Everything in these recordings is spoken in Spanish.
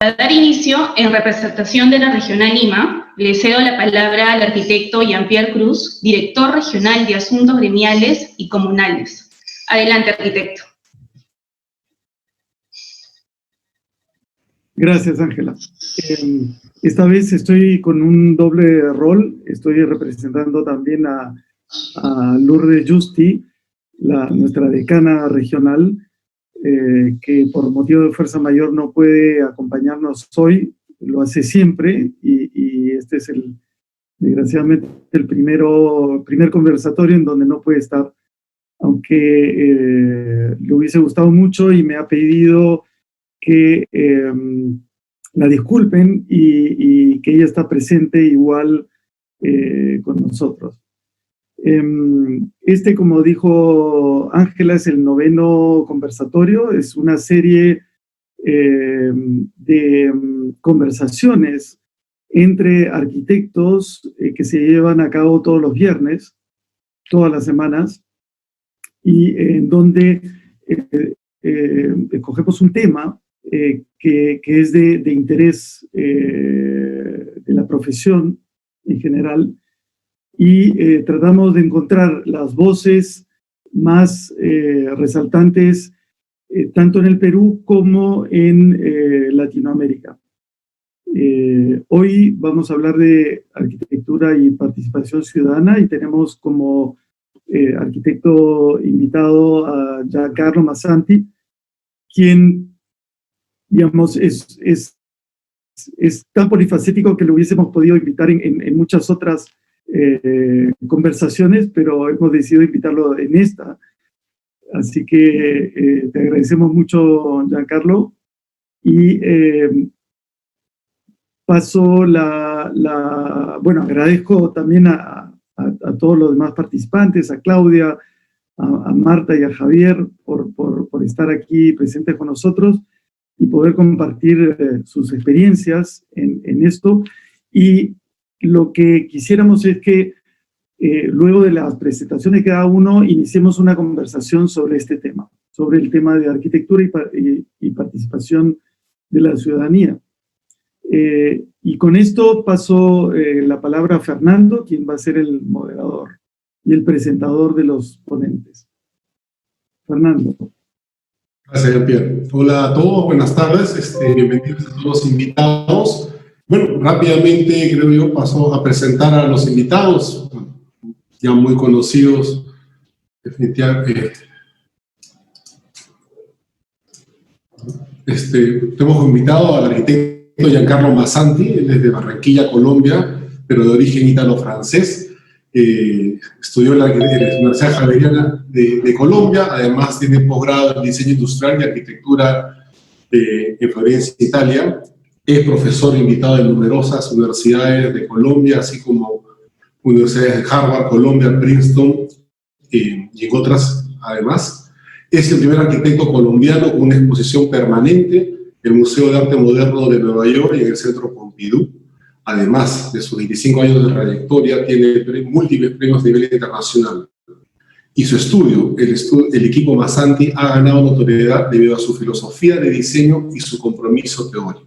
Para dar inicio, en representación de la Regional Lima, le cedo la palabra al arquitecto Jean-Pierre Cruz, director regional de Asuntos Gremiales y Comunales. Adelante, arquitecto. Gracias, Ángela. Esta vez estoy con un doble rol. Estoy representando también a Lourdes Justi, nuestra decana regional, que por motivo de fuerza mayor no puede acompañarnos hoy. Lo hace siempre y este es desgraciadamente el primer conversatorio en donde no puede estar, aunque le hubiese gustado mucho y me ha pedido que la disculpen y que ella está presente igual con nosotros. Como dijo Ángela, es el 9º conversatorio, es una serie de conversaciones entre arquitectos que se llevan a cabo todos los viernes, todas las semanas, y en donde escogemos un tema que es de interés de la profesión en general, y tratamos de encontrar las voces más resaltantes tanto en el Perú como en Latinoamérica. Hoy vamos a hablar de arquitectura y participación ciudadana y tenemos como arquitecto invitado a Giancarlo Massanti, quien, digamos, es tan polifacético que lo hubiésemos podido invitar en muchas otras conversaciones, pero hemos decidido invitarlo en esta. Así que te agradecemos mucho, Giancarlo, y bueno, agradezco también a todos los demás participantes, a Claudia, a Marta y a Javier por estar aquí presentes con nosotros y poder compartir sus experiencias en esto. Y lo que quisiéramos es que luego de las presentaciones de cada uno iniciemos una conversación sobre este tema, sobre el tema de arquitectura y participación de la ciudadanía. Y con esto paso la palabra a Fernando, quien va a ser el moderador y el presentador de los ponentes. Fernando. Gracias, Jean-Pierre. Hola a todos, buenas tardes, bienvenidos a todos los invitados. Bueno, rápidamente creo yo paso a presentar a los invitados, ya muy conocidos, definitivamente. Hemos invitado al arquitecto Giancarlo Massanti, él es de Barranquilla, Colombia, pero de origen ítalo-francés. Estudió en la Universidad Javeriana de Colombia, además tiene posgrado en diseño industrial y arquitectura en Florencia, Italia. Es profesor invitado en numerosas universidades de Colombia, así como universidades de Harvard, Columbia, Princeton y en otras además. Es el primer arquitecto colombiano con una exposición permanente en el Museo de Arte Moderno de Nueva York y en el Centro Pompidou. Además de sus 25 años de trayectoria, tiene múltiples premios a nivel internacional. Y su estudio, el equipo Massanti, ha ganado notoriedad debido a su filosofía de diseño y su compromiso teórico.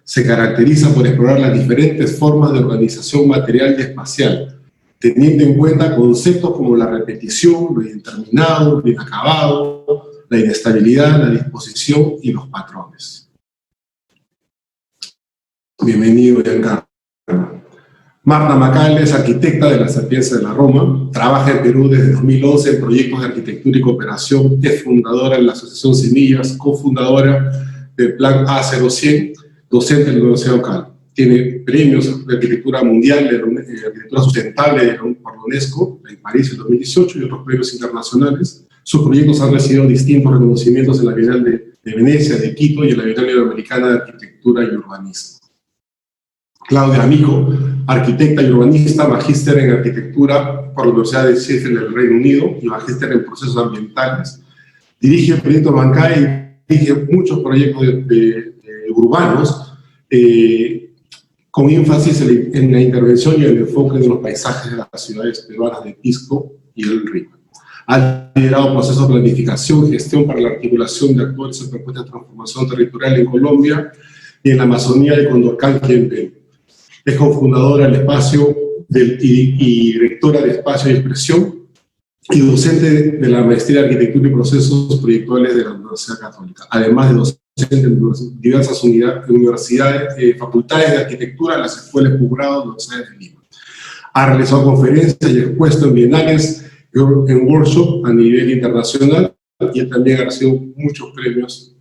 Se caracteriza por explorar las diferentes formas de organización material y espacial, teniendo en cuenta conceptos como la repetición, lo indeterminado, lo inacabado, la inestabilidad, la disposición y los patrones. Bienvenido, Giancarlo. Marta Macale es arquitecta de la Sapienza de la Roma, trabaja en Perú desde 2011 en proyectos de arquitectura y cooperación, es fundadora en la Asociación Semillas, cofundadora del Plan A0100, docente de la Universidad local. Tiene premios de arquitectura mundial, de arquitectura sustentable por la UNESCO en París en 2018 y otros premios internacionales. Sus proyectos han recibido distintos reconocimientos en la Bienal de Venecia, de Quito y en la Bienal Iberoamericana de Arquitectura y Urbanismo. Claudia Amico, arquitecta y urbanista, magíster en arquitectura por la Universidad de Sheffield del Reino Unido y magíster en procesos ambientales. Dirige el proyecto Bancay y dirige muchos proyectos urbanos con énfasis en la intervención y el enfoque de los paisajes de las ciudades peruanas de Pisco y El Río. Ha liderado procesos de planificación y gestión para la articulación de actuales propuestas de transformación territorial en Colombia y en la Amazonía de Condorcanqui en Perú. Es cofundadora del espacio y directora de Espacio de Expresión y docente de la Maestría de Arquitectura y Procesos Proyectuales de la Universidad Católica, además de docente en diversas universidades, facultades de arquitectura, las escuelas de posgrado de la Universidad de Lima. Ha realizado conferencias y expuesto en bienales, en workshops a nivel internacional, y también ha recibido muchos premios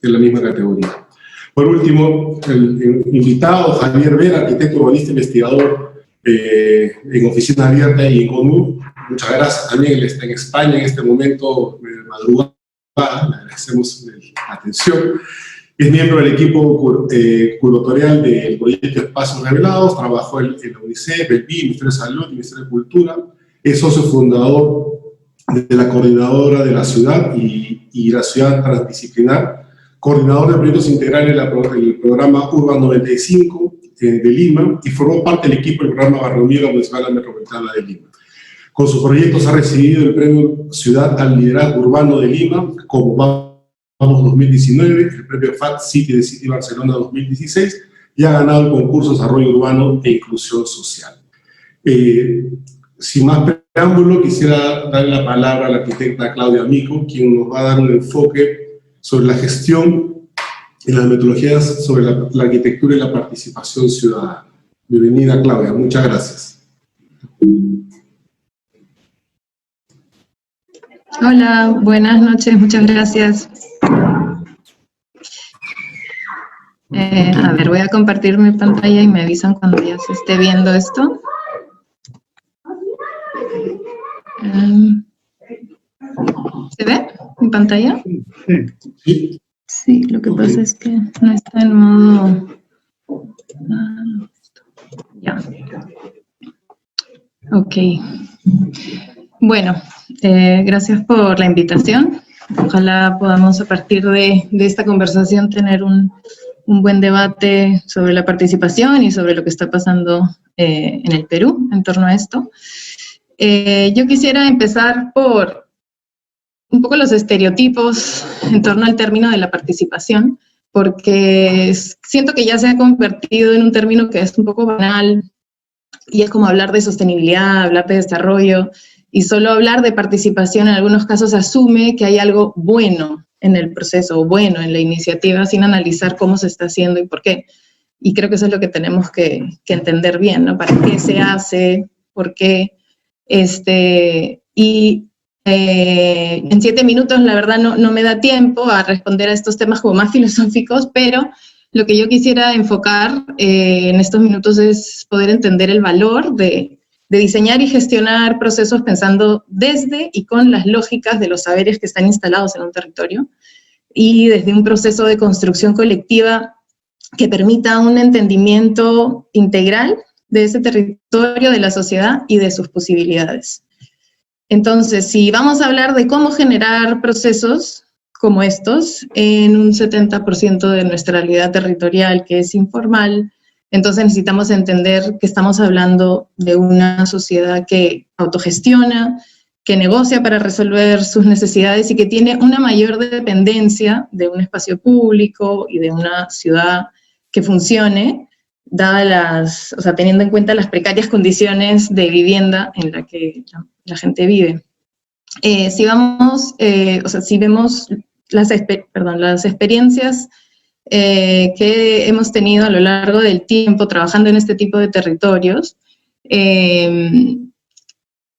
en la misma categoría. Por último, el invitado, Javier Vera, arquitecto urbanista investigador en Oficina Abierta y en ONU. Muchas gracias. También él está en España en este momento de madrugada. Le agradecemos la atención. Es miembro del equipo curatorial del proyecto Espacios Revelados. Trabajó en la UNICEF, el PIB, Ministerio de Salud, Ministerio de Cultura. Es socio fundador de la Coordinadora de la Ciudad y la Ciudad Transdisciplinar, coordinador de proyectos integrales del programa Urban 95 de Lima, y formó parte del equipo del programa Barrio Municipal Metropolitana de Lima. Con sus proyectos ha recibido el premio Ciudad al Liderazgo Urbano de Lima, como Vamos 2019, el premio FAT City de City Barcelona 2016, y ha ganado el concurso de Desarrollo Urbano e Inclusión Social. Sin más preámbulo, quisiera darle la palabra a la arquitecta Claudia Mico, quien nos va a dar un enfoque sobre la gestión y las metodologías sobre la arquitectura y la participación ciudadana. Bienvenida, Claudia. Muchas gracias. Hola, buenas noches, muchas gracias. A ver, voy a compartir mi pantalla y me avisan cuando ya se esté viendo esto. ¿Se ve mi pantalla? Sí. Sí, lo que pasa es que no está en modo... Ya. Ok. Bueno, gracias por la invitación. Ojalá podamos a partir de esta conversación tener un buen debate sobre la participación y sobre lo que está pasando en el Perú en torno a esto. Yo quisiera empezar por un poco los estereotipos en torno al término de la participación, porque siento que ya se ha convertido en un término que es un poco banal, y es como hablar de sostenibilidad, hablar de desarrollo, y solo hablar de participación en algunos casos asume que hay algo bueno en el proceso, o bueno en la iniciativa, sin analizar cómo se está haciendo y por qué. Y creo que eso es lo que tenemos que entender bien, ¿no? ¿Para qué se hace? ¿Por qué? En 7 minutos, la verdad, no me da tiempo a responder a estos temas como más filosóficos, pero lo que yo quisiera enfocar en estos minutos es poder entender el valor de diseñar y gestionar procesos pensando desde y con las lógicas de los saberes que están instalados en un territorio, y desde un proceso de construcción colectiva que permita un entendimiento integral de ese territorio, de la sociedad y de sus posibilidades. Entonces, si vamos a hablar de cómo generar procesos como estos en un 70% de nuestra realidad territorial que es informal, entonces necesitamos entender que estamos hablando de una sociedad que autogestiona, que negocia para resolver sus necesidades y que tiene una mayor dependencia de un espacio público y de una ciudad que funcione, teniendo en cuenta las precarias condiciones de vivienda en la que la gente vive. Si vemos las experiencias que hemos tenido a lo largo del tiempo trabajando en este tipo de territorios,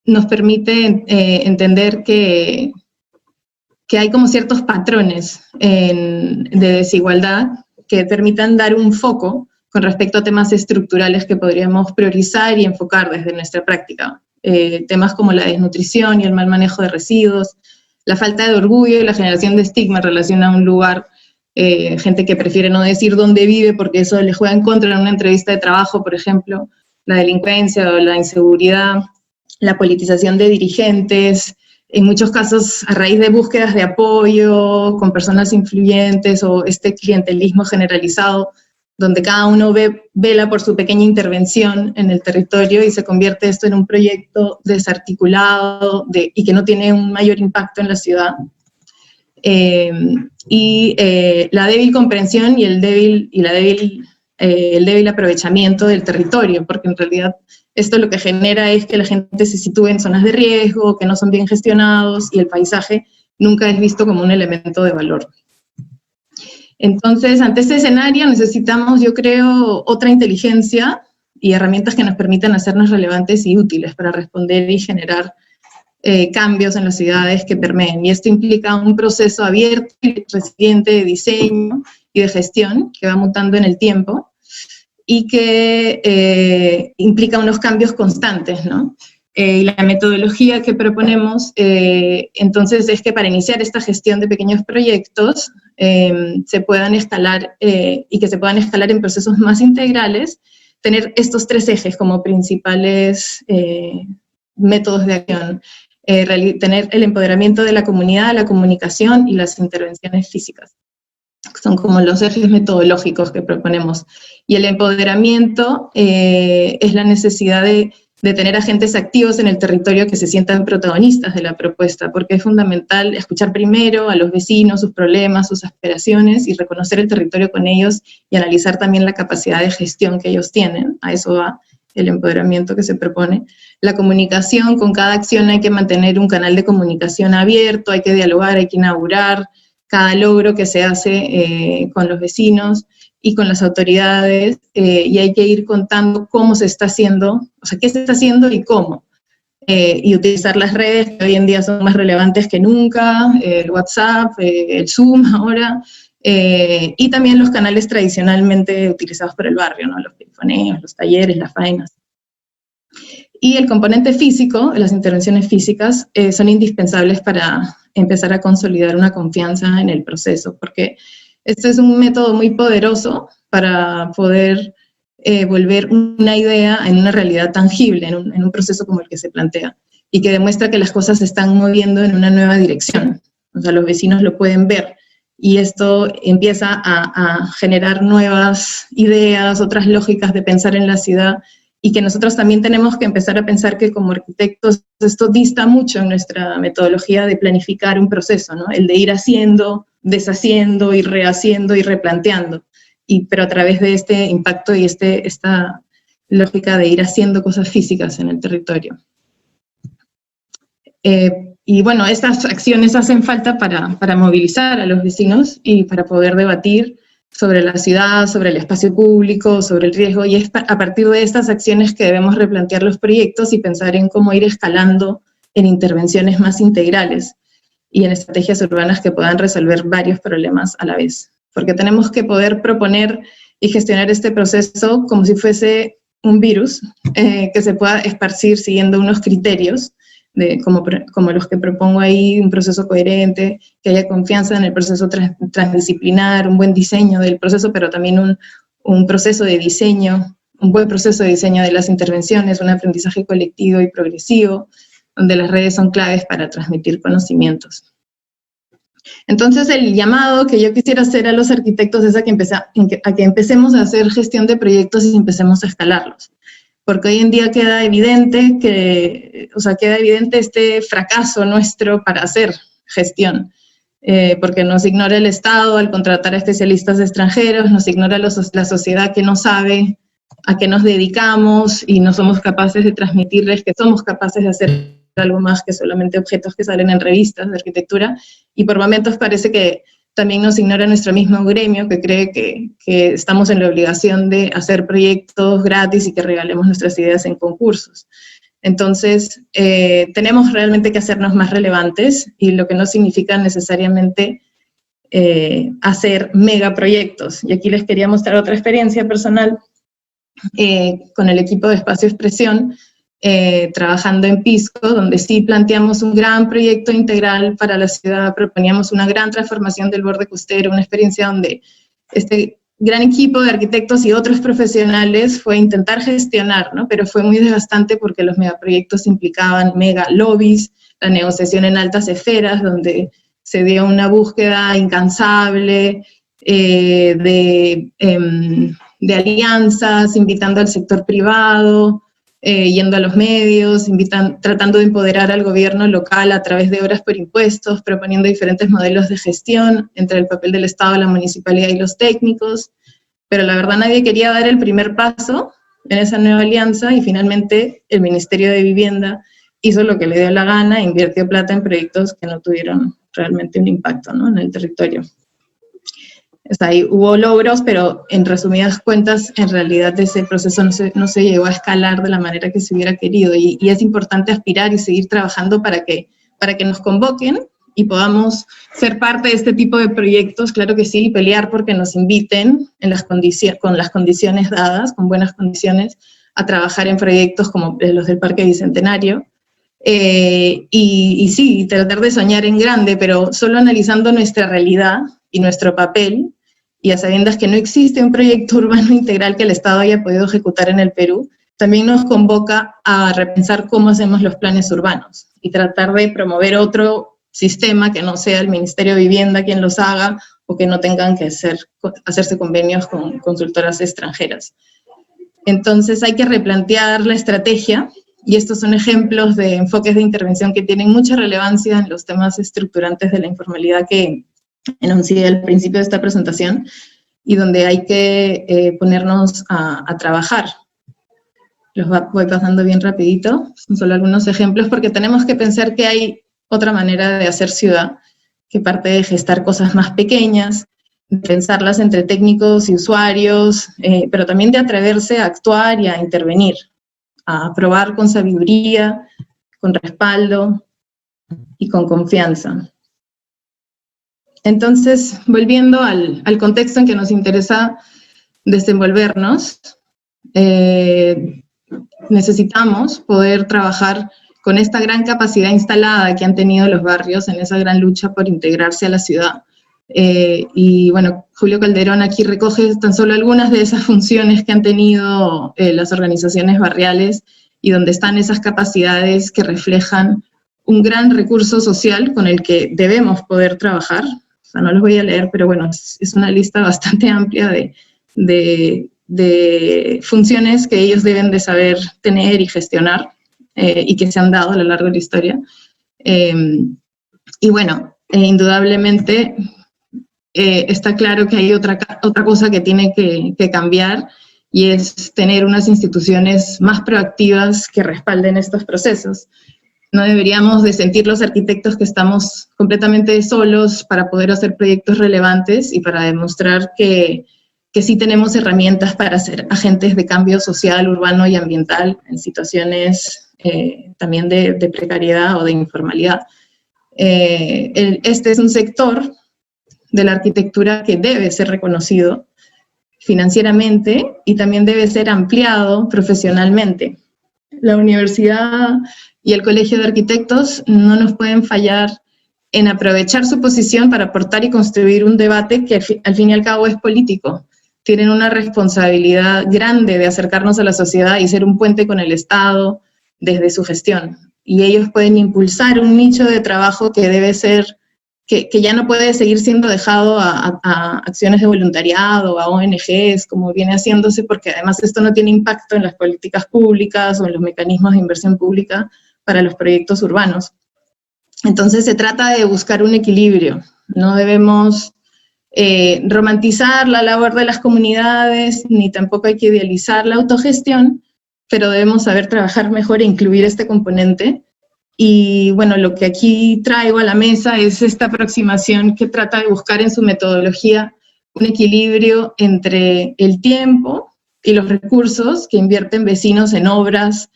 nos permite entender que hay como ciertos patrones de desigualdad que permitan dar un foco con respecto a temas estructurales que podríamos priorizar y enfocar desde nuestra práctica. Temas como la desnutrición y el mal manejo de residuos, la falta de orgullo y la generación de estigma en relación a un lugar, gente que prefiere no decir dónde vive porque eso les juega en contra en una entrevista de trabajo, por ejemplo, la delincuencia o la inseguridad, la politización de dirigentes, en muchos casos a raíz de búsquedas de apoyo con influyentes o este clientelismo generalizado, donde cada uno vela por su pequeña intervención en el territorio y se convierte esto en un proyecto desarticulado y que no tiene un mayor impacto en la ciudad. y la débil comprensión y el débil aprovechamiento del territorio, porque en realidad esto lo que genera es que la gente se sitúe en zonas de riesgo, que no son bien gestionados, y el paisaje nunca es visto como un elemento de valor. Entonces, ante este escenario necesitamos, yo creo, otra inteligencia y herramientas que nos permitan hacernos relevantes y útiles para responder y generar cambios en las ciudades que permeen. Y esto implica un proceso abierto y resiliente de diseño y de gestión que va mutando en el tiempo y que implica unos cambios constantes, ¿no? Y la metodología que proponemos, entonces, es que para iniciar esta gestión de pequeños proyectos se puedan escalar y que se puedan escalar en procesos más integrales, tener estos 3 ejes como principales métodos de acción. Tener el empoderamiento de la comunidad, la comunicación y las intervenciones físicas. Son como los ejes metodológicos que proponemos. Y el empoderamiento es la necesidad de tener agentes activos en el territorio que se sientan protagonistas de la propuesta, porque es fundamental escuchar primero a los vecinos, sus problemas, sus aspiraciones, y reconocer el territorio con ellos y analizar también la capacidad de gestión que ellos tienen. A eso va el empoderamiento que se propone. La comunicación, con cada acción hay que mantener un canal de comunicación abierto, hay que dialogar, hay que inaugurar cada logro que se hace con los vecinos y con las autoridades, y hay que ir contando cómo se está haciendo, o sea, qué se está haciendo y cómo. Y utilizar las redes, que hoy en día son más relevantes que nunca, el WhatsApp, el Zoom ahora, y también los canales tradicionalmente utilizados por el barrio, ¿no? Los perifoneos, los talleres, las faenas. Y el componente físico, las intervenciones físicas, son indispensables para empezar a consolidar una confianza en el proceso, porque este es un método muy poderoso para poder volver una idea en una realidad tangible, en un proceso como el que se plantea, y que demuestra que las cosas se están moviendo en una nueva dirección. O sea, los vecinos lo pueden ver, y esto empieza a generar nuevas ideas, otras lógicas de pensar en la ciudad, y que nosotros también tenemos que empezar a pensar que como arquitectos esto dista mucho en nuestra metodología de planificar un proceso, ¿no? El de ir haciendo, deshaciendo y rehaciendo y replanteando, pero a través de este impacto y esta lógica de ir haciendo cosas físicas en el territorio. Y bueno, estas acciones hacen falta para movilizar a los vecinos y para poder debatir sobre la ciudad, sobre el espacio público, sobre el riesgo, y es a partir de estas acciones que debemos replantear los proyectos y pensar en cómo ir escalando en intervenciones más integrales y en estrategias urbanas que puedan resolver varios problemas a la vez. Porque tenemos que poder proponer y gestionar este proceso como si fuese un virus que se pueda esparcir siguiendo unos criterios, como los que propongo ahí, un proceso coherente, que haya confianza en el proceso transdisciplinar, un buen diseño del proceso, pero también un proceso de diseño, un buen proceso de diseño de las intervenciones, un aprendizaje colectivo y progresivo, donde las redes son claves para transmitir conocimientos. Entonces el llamado que yo quisiera hacer a los arquitectos es a que empecemos a hacer gestión de proyectos y empecemos a escalarlos. Porque hoy en día queda evidente este fracaso nuestro para hacer gestión, porque nos ignora el Estado al contratar a especialistas extranjeros, nos ignora la sociedad que no sabe a qué nos dedicamos y no somos capaces de transmitirles que somos capaces de hacer algo más que solamente objetos que salen en revistas de arquitectura, y por momentos parece que también nos ignora nuestro mismo gremio, que cree que estamos en la obligación de hacer proyectos gratis y que regalemos nuestras ideas en concursos. Entonces, tenemos realmente que hacernos más relevantes, y lo que no significa necesariamente hacer megaproyectos. Y aquí les quería mostrar otra experiencia personal con el equipo de Espacio Expresión, trabajando en Pisco, donde sí planteamos un gran proyecto integral para la ciudad, proponíamos una gran transformación del borde costero, una experiencia donde este gran equipo de arquitectos y otros profesionales fue intentar gestionar, ¿no? Pero fue muy desgastante porque los megaproyectos implicaban mega lobbies, la negociación en altas esferas, donde se dio una búsqueda incansable de alianzas, invitando al sector privado, yendo a los medios, tratando de empoderar al gobierno local a través de obras por impuestos, proponiendo diferentes modelos de gestión entre el papel del Estado, la municipalidad y los técnicos, pero la verdad nadie quería dar el primer paso en esa nueva alianza y finalmente el Ministerio de Vivienda hizo lo que le dio la gana, invirtió plata en proyectos que no tuvieron realmente un impacto, ¿no?, en el territorio. O sea, ahí hubo logros, pero en resumidas cuentas, en realidad ese proceso no se llegó a escalar de la manera que se hubiera querido, y es importante aspirar y seguir trabajando para que nos convoquen y podamos ser parte de este tipo de proyectos, claro que sí, y pelear porque nos inviten con las condiciones dadas, con buenas condiciones, a trabajar en proyectos como los del Parque Bicentenario, y sí, tratar de soñar en grande, pero solo analizando nuestra realidad y nuestro papel, y a sabiendas que no existe un proyecto urbano integral que el Estado haya podido ejecutar en el Perú, también nos convoca a repensar cómo hacemos los planes urbanos y tratar de promover otro sistema que no sea el Ministerio de Vivienda quien los haga, o que no tengan que hacerse convenios con consultoras extranjeras. Entonces hay que replantear la estrategia, y estos son ejemplos de enfoques de intervención que tienen mucha relevancia en los temas estructurantes de la informalidad que enuncié al principio de esta presentación, y donde hay que ponernos a trabajar. Los voy pasando bien rapidito, son solo algunos ejemplos, porque tenemos que pensar que hay otra manera de hacer ciudad, que parte de gestar cosas más pequeñas, pensarlas entre técnicos y usuarios, pero también de atreverse a actuar y a intervenir, a probar con sabiduría, con respaldo y con confianza. Entonces, volviendo al contexto en que nos interesa desenvolvernos, necesitamos poder trabajar con esta gran capacidad instalada que han tenido los barrios en esa gran lucha por integrarse a la ciudad. Y bueno, Julio Calderón aquí recoge tan solo algunas de esas funciones que han tenido las organizaciones barriales, y donde están esas capacidades que reflejan un gran recurso social con el que debemos poder trabajar. O sea, no los voy a leer, pero bueno, es una lista bastante amplia de funciones que ellos deben de saber tener y gestionar, y que se han dado a lo largo de la historia. Y bueno, indudablemente está claro que hay otra cosa que tiene que cambiar, y es tener unas instituciones más proactivas que respalden estos procesos. No deberíamos de sentir los arquitectos que estamos completamente solos para poder hacer proyectos relevantes y para demostrar que sí tenemos herramientas para ser agentes de cambio social, urbano y ambiental en situaciones también de precariedad o de informalidad. Este es un sector de la arquitectura que debe ser reconocido financieramente y también debe ser ampliado profesionalmente. La universidad y el Colegio de Arquitectos no nos pueden fallar en aprovechar su posición para aportar y construir un debate que al fin y al cabo es político. Tienen una responsabilidad grande de acercarnos a la sociedad y ser un puente con el Estado desde su gestión. Y ellos pueden impulsar un nicho de trabajo que debe ser, que ya no puede seguir siendo dejado a acciones de voluntariado, a ONGs, como viene haciéndose, porque además esto no tiene impacto en las políticas públicas o en los mecanismos de inversión pública para los proyectos urbanos. Entonces se trata de buscar un equilibrio. No debemos romantizar la labor de las comunidades, ni tampoco hay que idealizar la autogestión, pero debemos saber trabajar mejor e incluir este componente. Y bueno, lo que aquí traigo a la mesa es esta aproximación que trata de buscar en su metodología un equilibrio entre el tiempo y los recursos que invierten vecinos en obras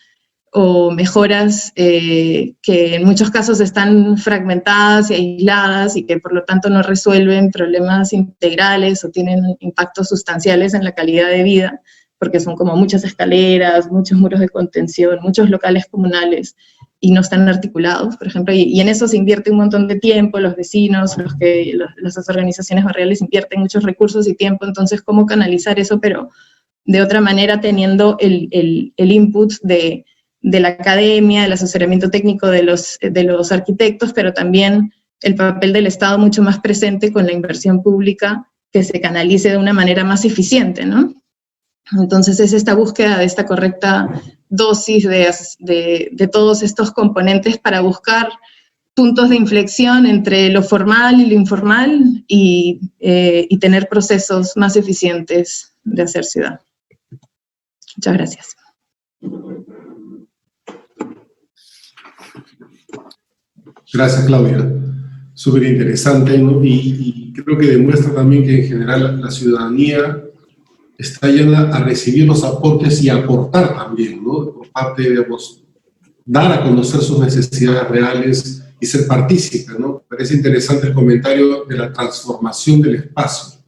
o mejoras que en muchos casos están fragmentadas y aisladas y que por lo tanto no resuelven problemas integrales o tienen impactos sustanciales en la calidad de vida, porque son como muchas escaleras, muchos muros de contención, muchos locales comunales y no están articulados, por ejemplo, y en eso se invierte un montón de tiempo, los vecinos, las organizaciones barriales invierten muchos recursos y tiempo. Entonces, ¿cómo canalizar eso, pero de otra manera teniendo el input de la academia, del asesoramiento técnico de los arquitectos, pero también el papel del Estado mucho más presente con la inversión pública que se canalice de una manera más eficiente, ¿no? Entonces es esta búsqueda de esta correcta dosis de todos estos componentes para buscar puntos de inflexión entre lo formal y lo informal y tener procesos más eficientes de hacer ciudad. Muchas gracias. Gracias, Claudia. Súper interesante, ¿no? Y creo que demuestra también que en general la ciudadanía está llena a recibir los aportes y a aportar también, ¿no? Por parte, digamos, dar a conocer sus necesidades reales y ser partícipe, ¿no? Parece interesante el comentario de la transformación del espacio,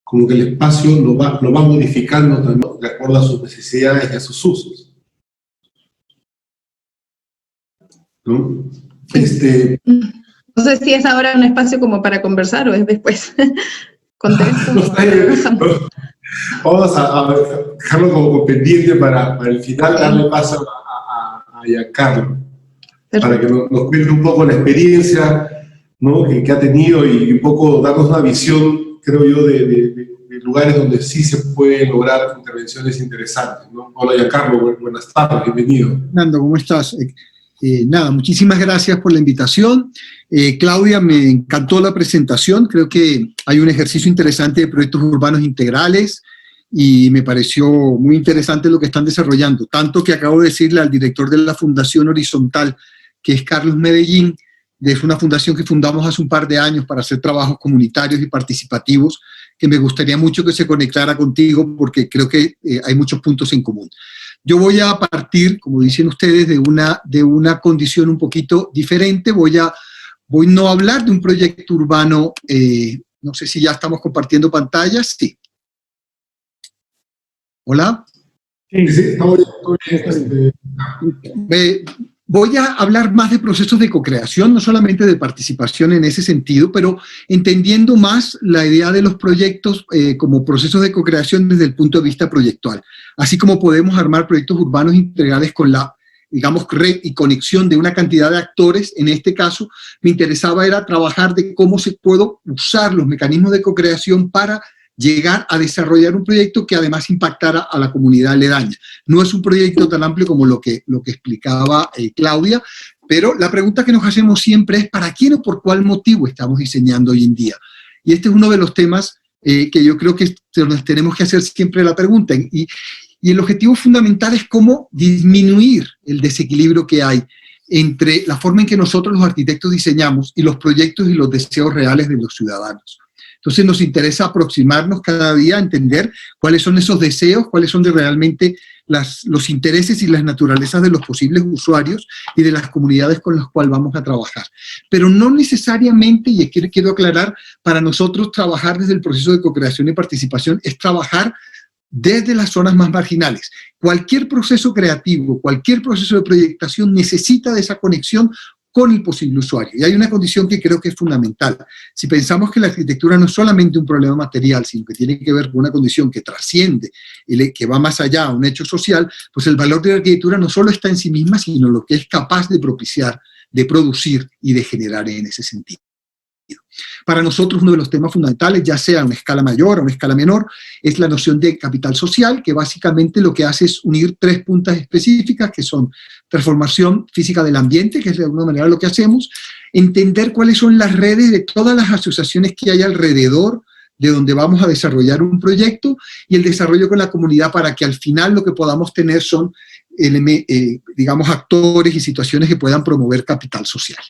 como que el espacio lo va modificando también de acuerdo a sus necesidades y a sus usos, ¿no? No sé si es ahora un espacio como para conversar o es después. Vamos a dejarlo como pendiente para el final, darle paso a Giancarlo, para que nos cuente un poco la experiencia, ¿no? que ha tenido y un poco darnos una visión, creo yo, de lugares donde sí se pueden lograr intervenciones interesantes, ¿no? Hola, Giancarlo, buenas tardes, bienvenido. Fernando, ¿cómo estás? Nada, muchísimas gracias por la invitación. Claudia, me encantó la presentación. Creo que hay un ejercicio interesante de proyectos urbanos integrales y me pareció muy interesante lo que están desarrollando. Tanto que acabo de decirle al director de la Fundación Horizontal, que es Carlos Medellín, es una fundación que fundamos hace un par de años para hacer trabajos comunitarios y participativos, que me gustaría mucho que se conectara contigo porque creo que hay muchos puntos en común. Yo voy a partir, como dicen ustedes, de una condición un poquito diferente. Voy no a hablar de un proyecto urbano, no sé si ya estamos compartiendo pantallas. Sí. ¿Hola? Sí, estamos bien. Voy a hablar más de procesos de co-creación, no solamente de participación en ese sentido, pero entendiendo más la idea de los proyectos como procesos de co-creación desde el punto de vista proyectual. Así como podemos armar proyectos urbanos integrales con la, digamos, red y conexión de una cantidad de actores. En este caso, me interesaba era trabajar de cómo se puede usar los mecanismos de co-creación para llegar a desarrollar un proyecto que además impactara a la comunidad aledaña. No es un proyecto tan amplio como lo que explicaba Claudia, pero la pregunta que nos hacemos siempre es ¿para quién o por cuál motivo estamos diseñando hoy en día? Y este es uno de los temas que yo creo que nos tenemos que hacer siempre la pregunta. Y el objetivo fundamental es cómo disminuir el desequilibrio que hay entre la forma en que nosotros los arquitectos diseñamos y los proyectos y los deseos reales de los ciudadanos. Entonces nos interesa aproximarnos cada día a entender cuáles son esos deseos, cuáles son realmente los intereses y las naturalezas de los posibles usuarios y de las comunidades con las cuales vamos a trabajar. Pero no necesariamente, y quiero aclarar, para nosotros trabajar desde el proceso de co-creación y participación es trabajar desde las zonas más marginales. Cualquier proceso creativo, cualquier proceso de proyectación necesita de esa conexión con el posible usuario. Y hay una condición que creo que es fundamental. Si pensamos que la arquitectura no es solamente un problema material, sino que tiene que ver con una condición que trasciende, que va más allá a un hecho social, pues el valor de la arquitectura no solo está en sí misma, sino lo que es capaz de propiciar, de producir y de generar en ese sentido. Para nosotros uno de los temas fundamentales, ya sea a una escala mayor o a una escala menor, es la noción de capital social, que básicamente lo que hace es unir tres puntas específicas, que son transformación física del ambiente, que es de alguna manera lo que hacemos, entender cuáles son las redes de todas las asociaciones que hay alrededor de donde vamos a desarrollar un proyecto y el desarrollo con la comunidad para que al final lo que podamos tener son, digamos, actores y situaciones que puedan promover capital social.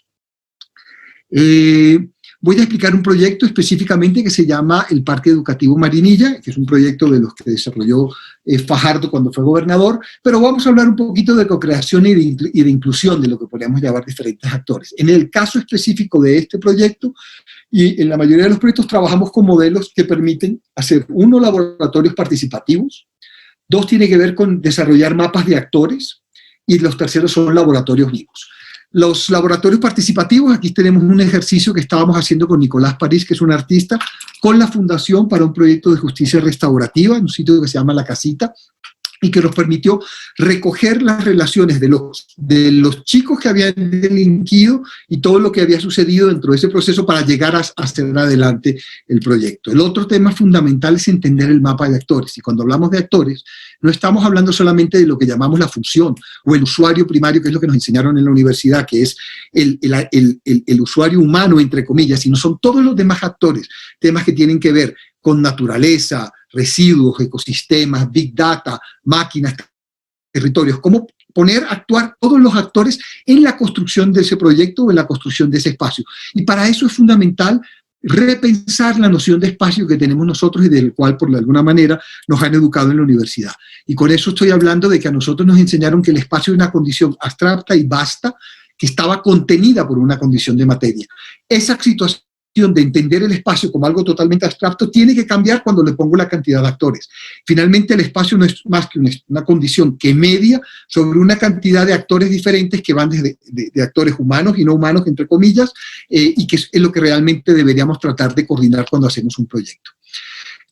Voy a explicar un proyecto específicamente que se llama el Parque Educativo Marinilla, que es un proyecto de los que desarrolló Fajardo cuando fue gobernador, pero vamos a hablar un poquito de co-creación y de inclusión, de lo que podríamos llamar diferentes actores. En el caso específico de este proyecto, y en la mayoría de los proyectos trabajamos con modelos que permiten hacer, uno, laboratorios participativos, dos, tiene que ver con desarrollar mapas de actores, y los terceros son laboratorios vivos. Los laboratorios participativos, aquí tenemos un ejercicio que estábamos haciendo con Nicolás París, que es un artista, con la Fundación para un proyecto de justicia restaurativa, en un sitio que se llama La Casita, y que nos permitió recoger las relaciones de los chicos que habían delinquido y todo lo que había sucedido dentro de ese proceso para llegar a hacer adelante el proyecto. El otro tema fundamental es entender el mapa de actores, y cuando hablamos de actores, no estamos hablando solamente de lo que llamamos la función o el usuario primario, que es lo que nos enseñaron en la universidad, que es el usuario humano, entre comillas, sino son todos los demás actores, temas que tienen que ver con naturaleza, residuos, ecosistemas, big data, máquinas, territorios, cómo poner a actuar todos los actores en la construcción de ese proyecto o en la construcción de ese espacio. Y para eso es fundamental repensar la noción de espacio que tenemos nosotros y del cual, por alguna manera, nos han educado en la universidad. Y con eso estoy hablando de que a nosotros nos enseñaron que el espacio es una condición abstracta y vasta que estaba contenida por una condición de materia. Esa situación de entender el espacio como algo totalmente abstracto tiene que cambiar cuando le pongo la cantidad de actores. Finalmente, el espacio no es más que una condición que media sobre una cantidad de actores diferentes que van desde de actores humanos y no humanos, entre comillas, y que es lo que realmente deberíamos tratar de coordinar cuando hacemos un proyecto.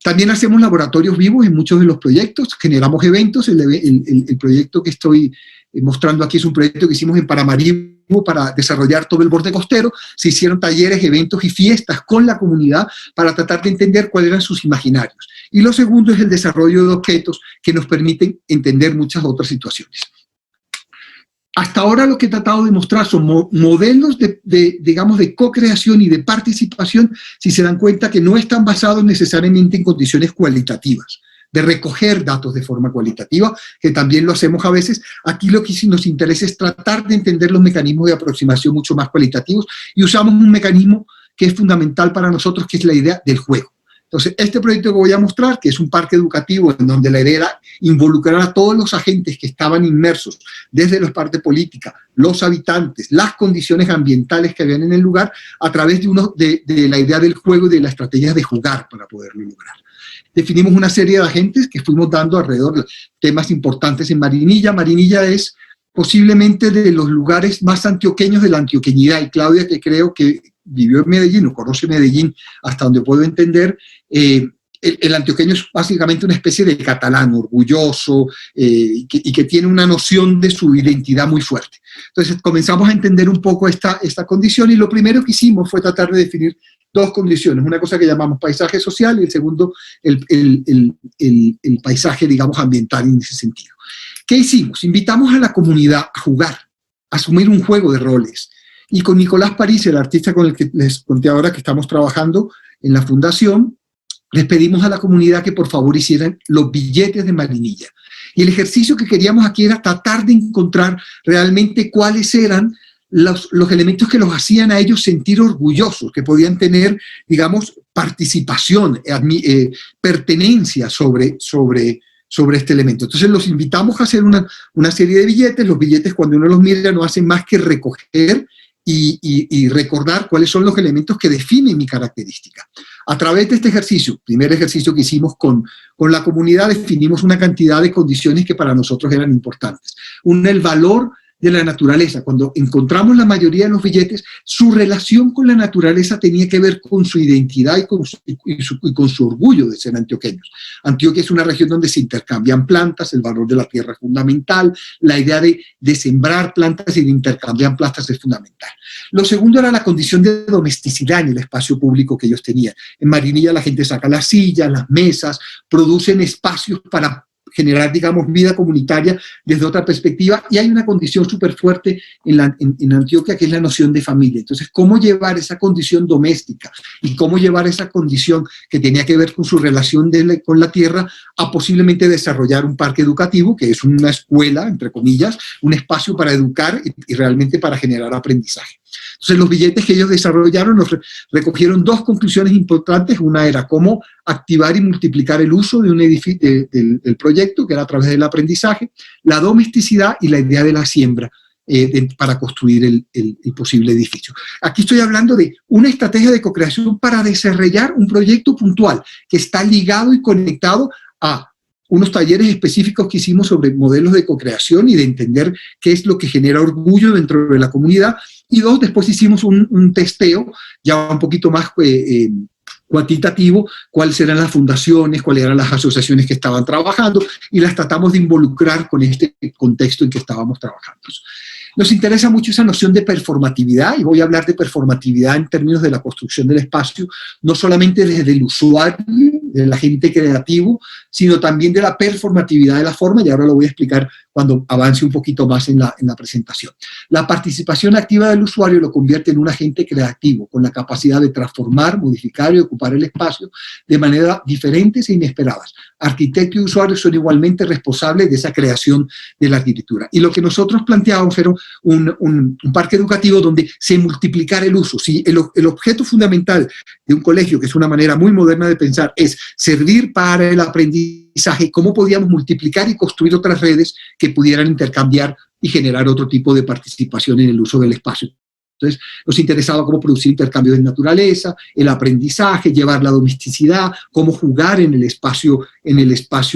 También hacemos laboratorios vivos en muchos de los proyectos, generamos eventos. El proyecto que estoy mostrando aquí es un proyecto que hicimos en Paramaribo para desarrollar todo el borde costero. Se hicieron talleres, eventos y fiestas con la comunidad para tratar de entender cuáles eran sus imaginarios. Y lo segundo es el desarrollo de objetos que nos permiten entender muchas otras situaciones. Hasta ahora lo que he tratado de mostrar son modelos digamos, de co-creación y de participación, si se dan cuenta que no están basados necesariamente en condiciones cualitativas, de recoger datos de forma cualitativa, que también lo hacemos a veces. Aquí lo que sí nos interesa es tratar de entender los mecanismos de aproximación mucho más cualitativos, y usamos un mecanismo que es fundamental para nosotros, que es la idea del juego. Entonces, este proyecto que voy a mostrar, que es un parque educativo en donde la idea era involucrar a todos los agentes que estaban inmersos, desde la parte política, los habitantes, las condiciones ambientales que habían en el lugar, a través de la idea del juego y de las estrategias de jugar para poderlo lograr. Definimos una serie de agentes que fuimos dando alrededor de temas importantes en Marinilla. Marinilla es posiblemente de los lugares más antioqueños de la antioqueñidad, y Claudia, que creo que vivió en Medellín o conoce Medellín hasta donde puedo entender, el antioqueño es básicamente una especie de catalán orgulloso y que tiene una noción de su identidad muy fuerte. Entonces comenzamos a entender un poco esta condición, y lo primero que hicimos fue tratar de definir dos condiciones, una cosa que llamamos paisaje social y el segundo el paisaje, digamos, ambiental en ese sentido. ¿Qué hicimos? Invitamos a la comunidad a jugar, a asumir un juego de roles. Y con Nicolás París, el artista con el que les conté ahora que estamos trabajando en la fundación, les pedimos a la comunidad que por favor hicieran los billetes de Marinilla. Y el ejercicio que queríamos aquí era tratar de encontrar realmente cuáles eran los elementos que los hacían a ellos sentir orgullosos, que podían tener, digamos, participación, pertenencia sobre este elemento. Entonces los invitamos a hacer una serie de billetes. Los billetes, cuando uno los mira, no hacen más que recoger y recordar cuáles son los elementos que definen mi característica. A través de este ejercicio, primer ejercicio que hicimos con la comunidad, definimos una cantidad de condiciones que para nosotros eran importantes. Una, el valor de la naturaleza. Cuando encontramos la mayoría de los billetes, su relación con la naturaleza tenía que ver con su identidad y con su orgullo de ser antioqueños. Antioquia es una región donde se intercambian plantas, el valor de la tierra es fundamental, la idea de sembrar plantas y de intercambiar plantas es fundamental. Lo segundo era la condición de domesticidad en el espacio público que ellos tenían. En Marinilla la gente saca las sillas, las mesas, producen espacios para generar, digamos, vida comunitaria desde otra perspectiva, y hay una condición súper fuerte en Antioquia, que es la noción de familia. Entonces, ¿cómo llevar esa condición doméstica y cómo llevar esa condición que tenía que ver con su relación con la tierra a posiblemente desarrollar un parque educativo, que es una escuela, entre comillas, un espacio para educar y realmente para generar aprendizaje? Entonces, los billetes que ellos desarrollaron nos recogieron dos conclusiones importantes. Una era cómo activar y multiplicar el uso de un edificio, del proyecto, que era a través del aprendizaje, la domesticidad y la idea de la siembra para construir el posible edificio. Aquí estoy hablando de una estrategia de co-creación para desarrollar un proyecto puntual que está ligado y conectado a unos talleres específicos que hicimos sobre modelos de co-creación y de entender qué es lo que genera orgullo dentro de la comunidad. Y dos, después hicimos un testeo ya un poquito más cuantitativo, cuáles eran las fundaciones, cuáles eran las asociaciones que estaban trabajando, y las tratamos de involucrar con este contexto en que estábamos trabajando. Nos interesa mucho esa noción de performatividad, y voy a hablar de performatividad en términos de la construcción del espacio, no solamente desde el usuario, del agente creativo, sino también de la performatividad de la forma, y ahora lo voy a explicar cuando avance un poquito más en la presentación. La participación activa del usuario lo convierte en un agente creativo, con la capacidad de transformar, modificar y ocupar el espacio de manera diferentes e inesperadas. Arquitecto y usuario son igualmente responsables de esa creación de la arquitectura. Y lo que nosotros planteábamos era un parque educativo donde se multiplicara el uso. Si el objeto fundamental de un colegio, que es una manera muy moderna de pensar, es servir para el aprendizaje, ¿cómo podíamos multiplicar y construir otras redes que pudieran intercambiar y generar otro tipo de participación en el uso del espacio? Entonces, nos interesaba cómo producir intercambios de naturaleza, el aprendizaje, llevar la domesticidad, cómo jugar en el espacio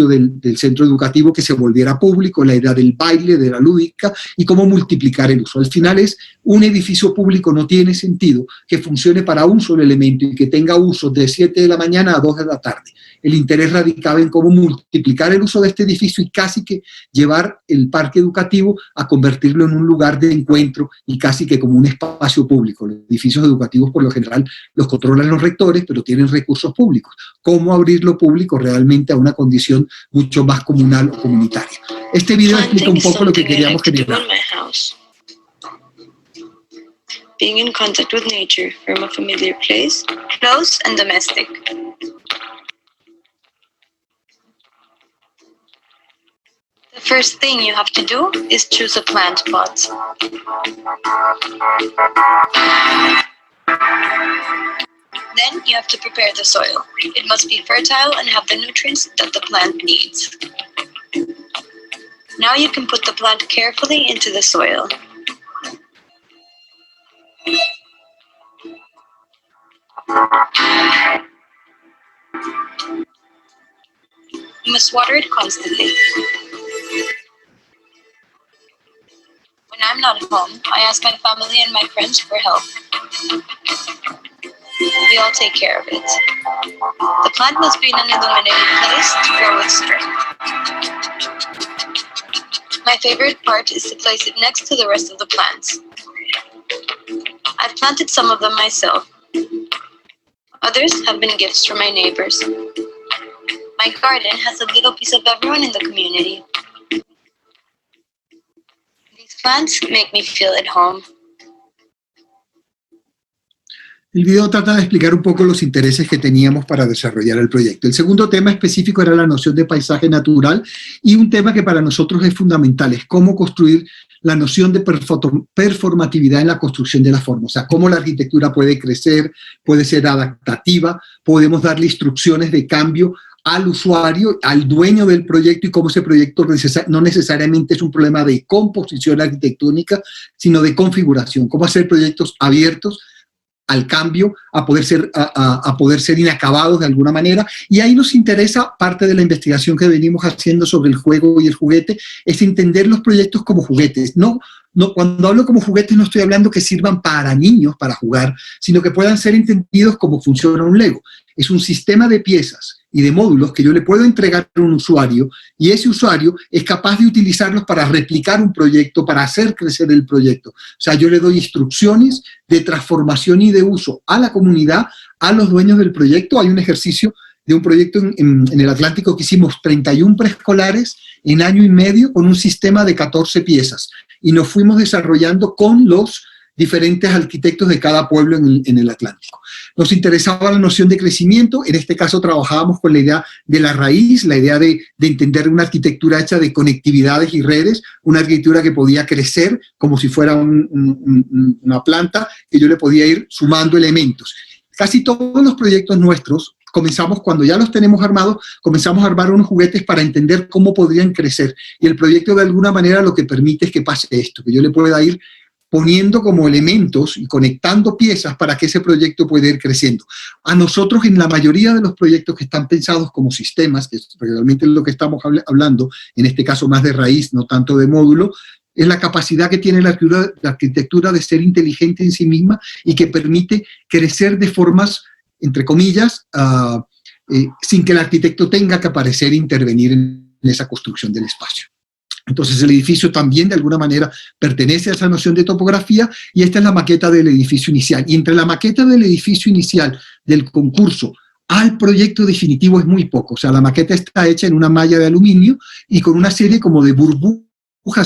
del centro educativo que se volviera público, la idea del baile, de la lúdica, y cómo multiplicar el uso. Al final un edificio público no tiene sentido que funcione para un solo elemento y que tenga uso de 7 de la mañana a 2 de la tarde. El interés radicaba en cómo multiplicar el uso de este edificio y casi que llevar el parque educativo a convertirlo en un lugar de encuentro y casi que como un espacio público. Los edificios educativos por lo general los controlan los rectores, pero tienen recursos públicos. ¿Cómo abrir lo público realmente a una condición mucho más comunal o comunitaria? Este video explica un poco lo que queríamos generar. Being in contact with nature from a familiar place, close and domestic. The first thing you have to do is choose a plant pot. Then you have to prepare the soil. It must be fertile and have the nutrients that the plant needs. Now you can put the plant carefully into the soil. You must water it constantly. When I'm not home, I ask my family and my friends for help. We all take care of it. The plant must be in an illuminated place to grow with strength. My favorite part is to place it next to the rest of the plants. I've planted some of them myself. Others have been gifts from my neighbors. My garden has a little piece of everyone in the community. These plants make me feel at home. El video trata de explicar un poco los intereses que teníamos para desarrollar el proyecto. El segundo tema específico era la noción de paisaje natural, y un tema que para nosotros es fundamental, es cómo construir la noción de performatividad en la construcción de la forma. O sea, cómo la arquitectura puede crecer, puede ser adaptativa, podemos darle instrucciones de cambio al usuario, al dueño del proyecto, y cómo ese proyecto no necesariamente es un problema de composición arquitectónica, sino de configuración. Cómo hacer proyectos abiertos al cambio, a poder ser inacabados de alguna manera. Y ahí nos interesa, parte de la investigación que venimos haciendo sobre el juego y el juguete, es entender los proyectos como juguetes. Cuando hablo como juguetes no estoy hablando que sirvan para niños, para jugar, sino que puedan ser entendidos como funciona un Lego. Es un sistema de piezas y de módulos que yo le puedo entregar a un usuario, y ese usuario es capaz de utilizarlos para replicar un proyecto, para hacer crecer el proyecto. O sea, yo le doy instrucciones de transformación y de uso a la comunidad, a los dueños del proyecto. Hay un ejercicio de un proyecto en el Atlántico que hicimos 31 preescolares en año y medio con un sistema de 14 piezas, y nos fuimos desarrollando con los diferentes arquitectos de cada pueblo en el Atlántico. Nos interesaba la noción de crecimiento. En este caso trabajábamos con la idea de la raíz, la idea de entender una arquitectura hecha de conectividades y redes, una arquitectura que podía crecer como si fuera una planta, que yo le podía ir sumando elementos. Casi todos los proyectos nuestros comenzamos, cuando ya los tenemos armados, comenzamos a armar unos juguetes para entender cómo podrían crecer, y el proyecto de alguna manera lo que permite es que pase esto, que yo le pueda ir poniendo como elementos y conectando piezas para que ese proyecto pueda ir creciendo. A nosotros, en la mayoría de los proyectos que están pensados como sistemas, que es realmente lo que estamos hablando, en este caso más de raíz, no tanto de módulo, es la capacidad que tiene la arquitectura de ser inteligente en sí misma y que permite crecer de formas entre comillas, sin que el arquitecto tenga que aparecer e intervenir en esa construcción del espacio. Entonces el edificio también de alguna manera pertenece a esa noción de topografía, y esta es la maqueta del edificio inicial. Y entre la maqueta del edificio inicial del concurso al proyecto definitivo es muy poco. O sea, la maqueta está hecha en una malla de aluminio y con una serie como de burbujas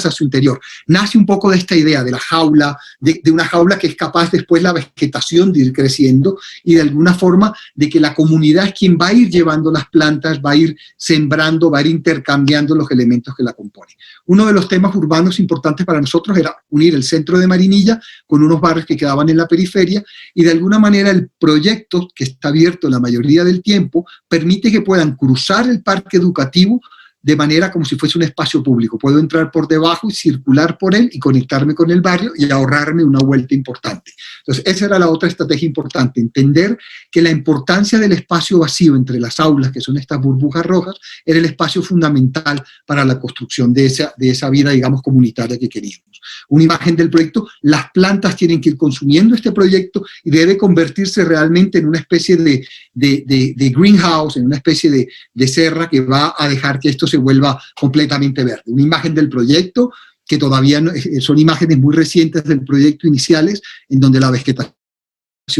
a su interior. Nace un poco de esta idea de la jaula, de una jaula que es capaz después la vegetación de ir creciendo, y de alguna forma de que la comunidad es quien va a ir llevando las plantas, va a ir sembrando, va a ir intercambiando los elementos que la componen. Uno de los temas urbanos importantes para nosotros era unir el centro de Marinilla con unos barrios que quedaban en la periferia, y de alguna manera el proyecto, que está abierto la mayoría del tiempo, permite que puedan cruzar el parque educativo de manera como si fuese un espacio público. Puedo entrar por debajo y circular por él y conectarme con el barrio y ahorrarme una vuelta importante. Entonces, esa era la otra estrategia importante, entender que la importancia del espacio vacío entre las aulas, que son estas burbujas rojas, era el espacio fundamental para la construcción de esa vida, digamos, comunitaria que queríamos. Una imagen del proyecto: las plantas tienen que ir consumiendo este proyecto y debe convertirse realmente en una especie de greenhouse, en una especie de serra que va a dejar que esto se vuelva completamente verde. Una imagen del proyecto, que todavía no, son imágenes muy recientes del proyecto iniciales, en donde la vegetación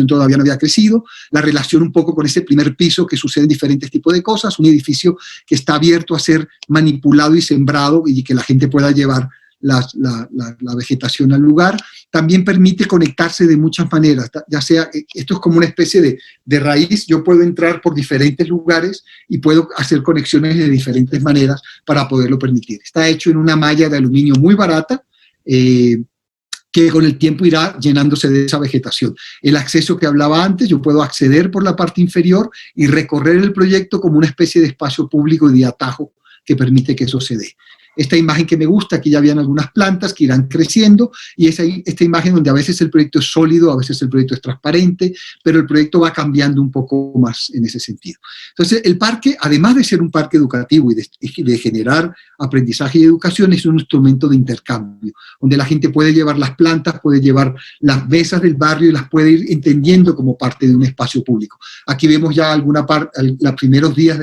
todavía no había crecido, la relación un poco con ese primer piso, que suceden diferentes tipos de cosas, un edificio que está abierto a ser manipulado y sembrado y que la gente pueda llevar la vegetación al lugar. También permite conectarse de muchas maneras, ya sea, esto es como una especie de raíz. Yo puedo entrar por diferentes lugares y puedo hacer conexiones de diferentes maneras para poderlo permitir. Está hecho en una malla de aluminio muy barata, que con el tiempo irá llenándose de esa vegetación. El acceso que hablaba antes, yo puedo acceder por la parte inferior y recorrer el proyecto como una especie de espacio público y de atajo que permite que eso se dé. Esta imagen que me gusta, aquí ya habían algunas plantas que irán creciendo, y esta imagen donde a veces el proyecto es sólido, a veces el proyecto es transparente, pero el proyecto va cambiando un poco más en ese sentido. Entonces, el parque, además de ser un parque educativo y de generar aprendizaje y educación, es un instrumento de intercambio, donde la gente puede llevar las plantas, puede llevar las mesas del barrio y las puede ir entendiendo como parte de un espacio público. Aquí vemos ya alguna parte, los primeros días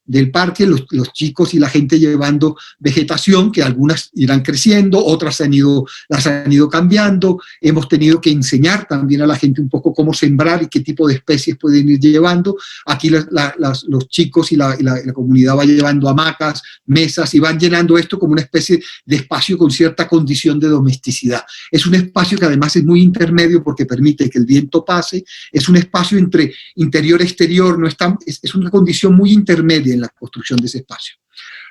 del parque, los chicos y la gente llevando vegetación, que algunas irán creciendo, otras las han ido cambiando. Hemos tenido que enseñar también a la gente un poco cómo sembrar y qué tipo de especies pueden ir llevando. Aquí los chicos y la comunidad va llevando hamacas, mesas, y van llenando esto como una especie de espacio con cierta condición de domesticidad. Es un espacio que además es muy intermedio porque permite que el viento pase, es un espacio entre interior y exterior, es una condición muy intermedia en la construcción de ese espacio.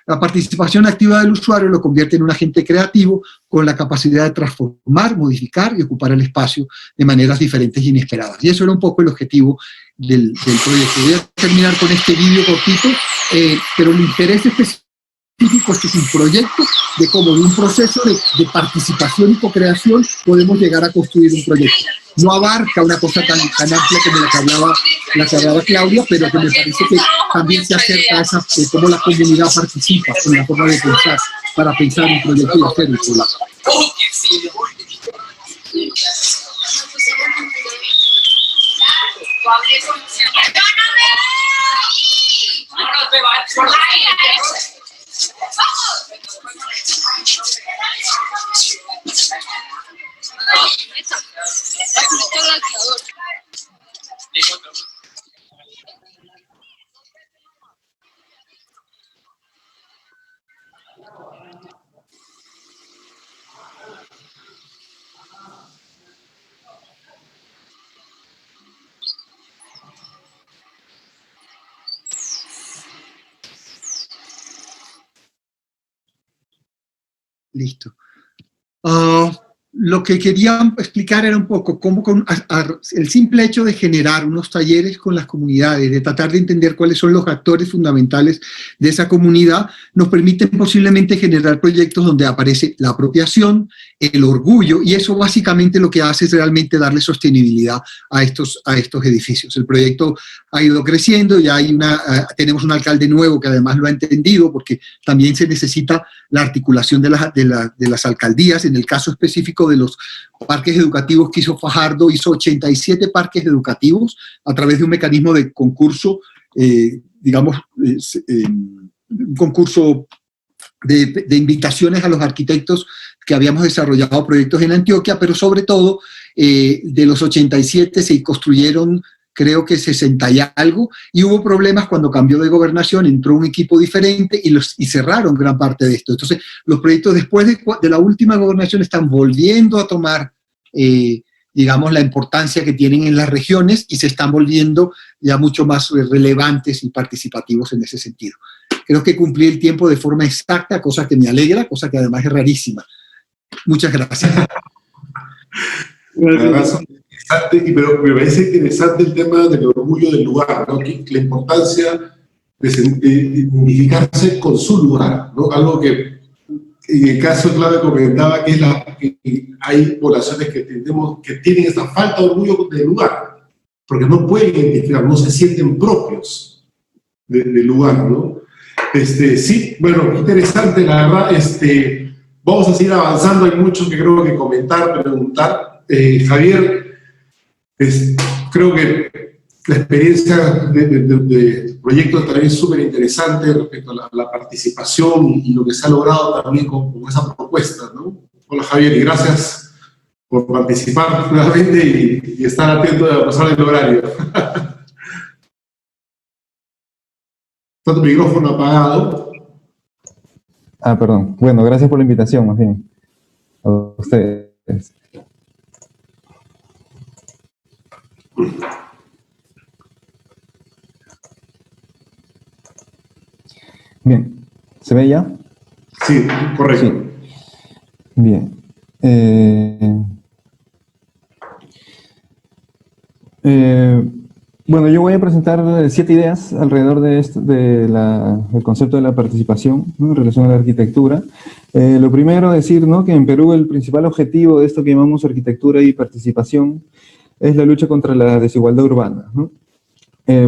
La participación activa del usuario lo convierte en un agente creativo con la capacidad de transformar, modificar y ocupar el espacio de maneras diferentes e inesperadas. Y eso era un poco el objetivo del proyecto. Voy a terminar con este vídeo cortito, pero el interés específico es que es un proyecto de cómo de un proceso de participación y co-creación podemos llegar a construir un proyecto. No abarca una cosa tan amplia como la que hablaba Claudia, pero que me parece que también se acerca a cómo la comunidad participa en la forma de pensar, para pensar un proyecto y hacer el programa. Listo. Lo que quería explicar era un poco cómo el simple hecho de generar unos talleres con las comunidades, de tratar de entender cuáles son los actores fundamentales de esa comunidad, nos permite posiblemente generar proyectos donde aparece la apropiación, el orgullo, y eso básicamente lo que hace es realmente darle sostenibilidad a estos edificios. El proyecto ha ido creciendo, ya tenemos un alcalde nuevo que además lo ha entendido, porque también se necesita la articulación de las alcaldías. En el caso específico de los parques educativos que hizo Fajardo, hizo 87 parques educativos a través de un mecanismo de concurso, un concurso de invitaciones a los arquitectos que habíamos desarrollado proyectos en Antioquia, pero sobre todo de los 87 se construyeron creo que 60 y algo, y hubo problemas cuando cambió de gobernación, entró un equipo diferente y cerraron gran parte de esto. Entonces, los proyectos después de la última gobernación están volviendo a tomar, digamos, la importancia que tienen en las regiones y se están volviendo ya mucho más relevantes y participativos en ese sentido. Creo que cumplí el tiempo de forma exacta, cosa que me alegra, cosa que además es rarísima. Muchas gracias. Pero me parece interesante el tema del orgullo del lugar, ¿no? La importancia de identificarse con su lugar, ¿no? Algo que en el caso de Claudia comentaba, que hay poblaciones que tienen esa falta de orgullo del lugar, porque no pueden identificar, no se sienten propios del lugar, ¿no? Sí, bueno, interesante, la verdad. Vamos a seguir avanzando, hay mucho que creo que comentar, preguntar. Javier, creo que la experiencia de proyecto también es súper interesante respecto a la participación y lo que se ha logrado también con esa propuesta, ¿no? Hola Javier, y gracias por participar nuevamente y estar atento a pasar el horario. Está tu micrófono apagado. Ah, perdón. Bueno, gracias por la invitación, más bien. A ustedes. Bien. ¿Se ve ya? Sí, correcto. Sí. Bien. Bueno, yo voy a presentar 7 ideas alrededor del concepto de la participación, ¿no?, en relación a la arquitectura. Lo primero, decir, ¿no?, que en Perú el principal objetivo de esto que llamamos arquitectura y participación es la lucha contra la desigualdad urbana, ¿no?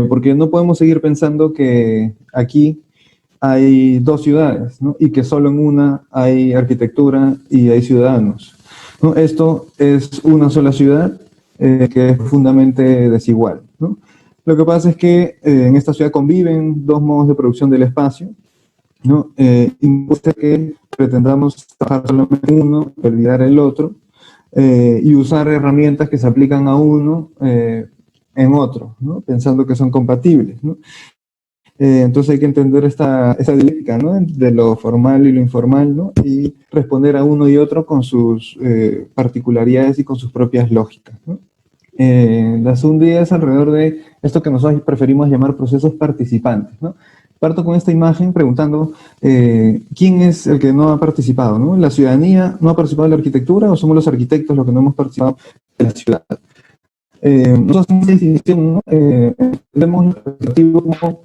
Porque no podemos seguir pensando que aquí hay 2 ciudades, ¿no?, y que solo en una hay arquitectura y hay ciudadanos, ¿no? Esto es una sola ciudad que es profundamente desigual, ¿no? Lo que pasa es que en esta ciudad conviven 2 modos de producción del espacio, ¿no? Y me gusta que pretendamos trabajar solamente en uno, olvidar el otro, y usar herramientas que se aplican a uno en otro, ¿no?, pensando que son compatibles, ¿no? Entonces hay que entender esta dialéctica, ¿no?, de lo formal y lo informal, ¿no?, y responder a uno y otro con sus particularidades y con sus propias lógicas, ¿no? La segunda idea es alrededor de esto que nosotros preferimos llamar procesos participantes, ¿no? Parto con esta imagen preguntando ¿quién es el que no ha participado, ¿no? ¿La ciudadanía no ha participado en la arquitectura o somos los arquitectos los que no hemos participado en la ciudad? Nosotros hacemos esta definición, ¿no? Vemos el objetivo como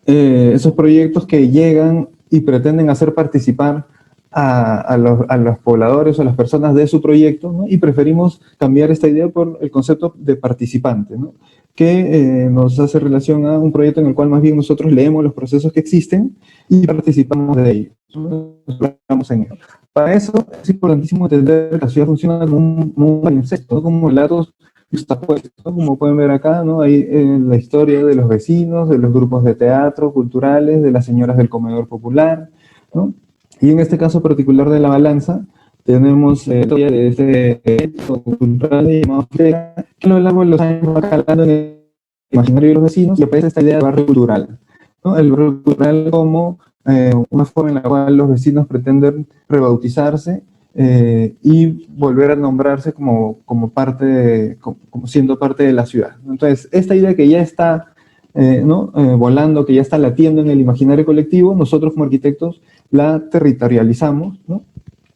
esos proyectos que llegan y pretenden hacer participar a los pobladores o a las personas de su proyecto, ¿no? Y preferimos cambiar esta idea por el concepto de participante, ¿no?, que nos hace relación a un proyecto en el cual más bien nosotros leemos los procesos que existen y participamos de ellos, ¿no? En ello. Para eso es importantísimo entender que la ciudad funciona como un baloncesto, ¿no?, como relatos justapuestos, ¿no? Como pueden ver acá, ¿no?, hay la historia de los vecinos, de los grupos de teatro, culturales, de las señoras del comedor popular, ¿no? Y en este caso particular de la balanza, tenemos la historia de este evento cultural llamado Fira, que a lo largo de los años va calando en el imaginario de los vecinos y aparece esta idea de barrio cultural, ¿no? El barrio cultural como una forma en la cual los vecinos pretenden rebautizarse y volver a nombrarse como siendo parte de la ciudad. Entonces, esta idea que ya está volando, que ya está latiendo en el imaginario colectivo, nosotros como arquitectos la territorializamos, ¿no?,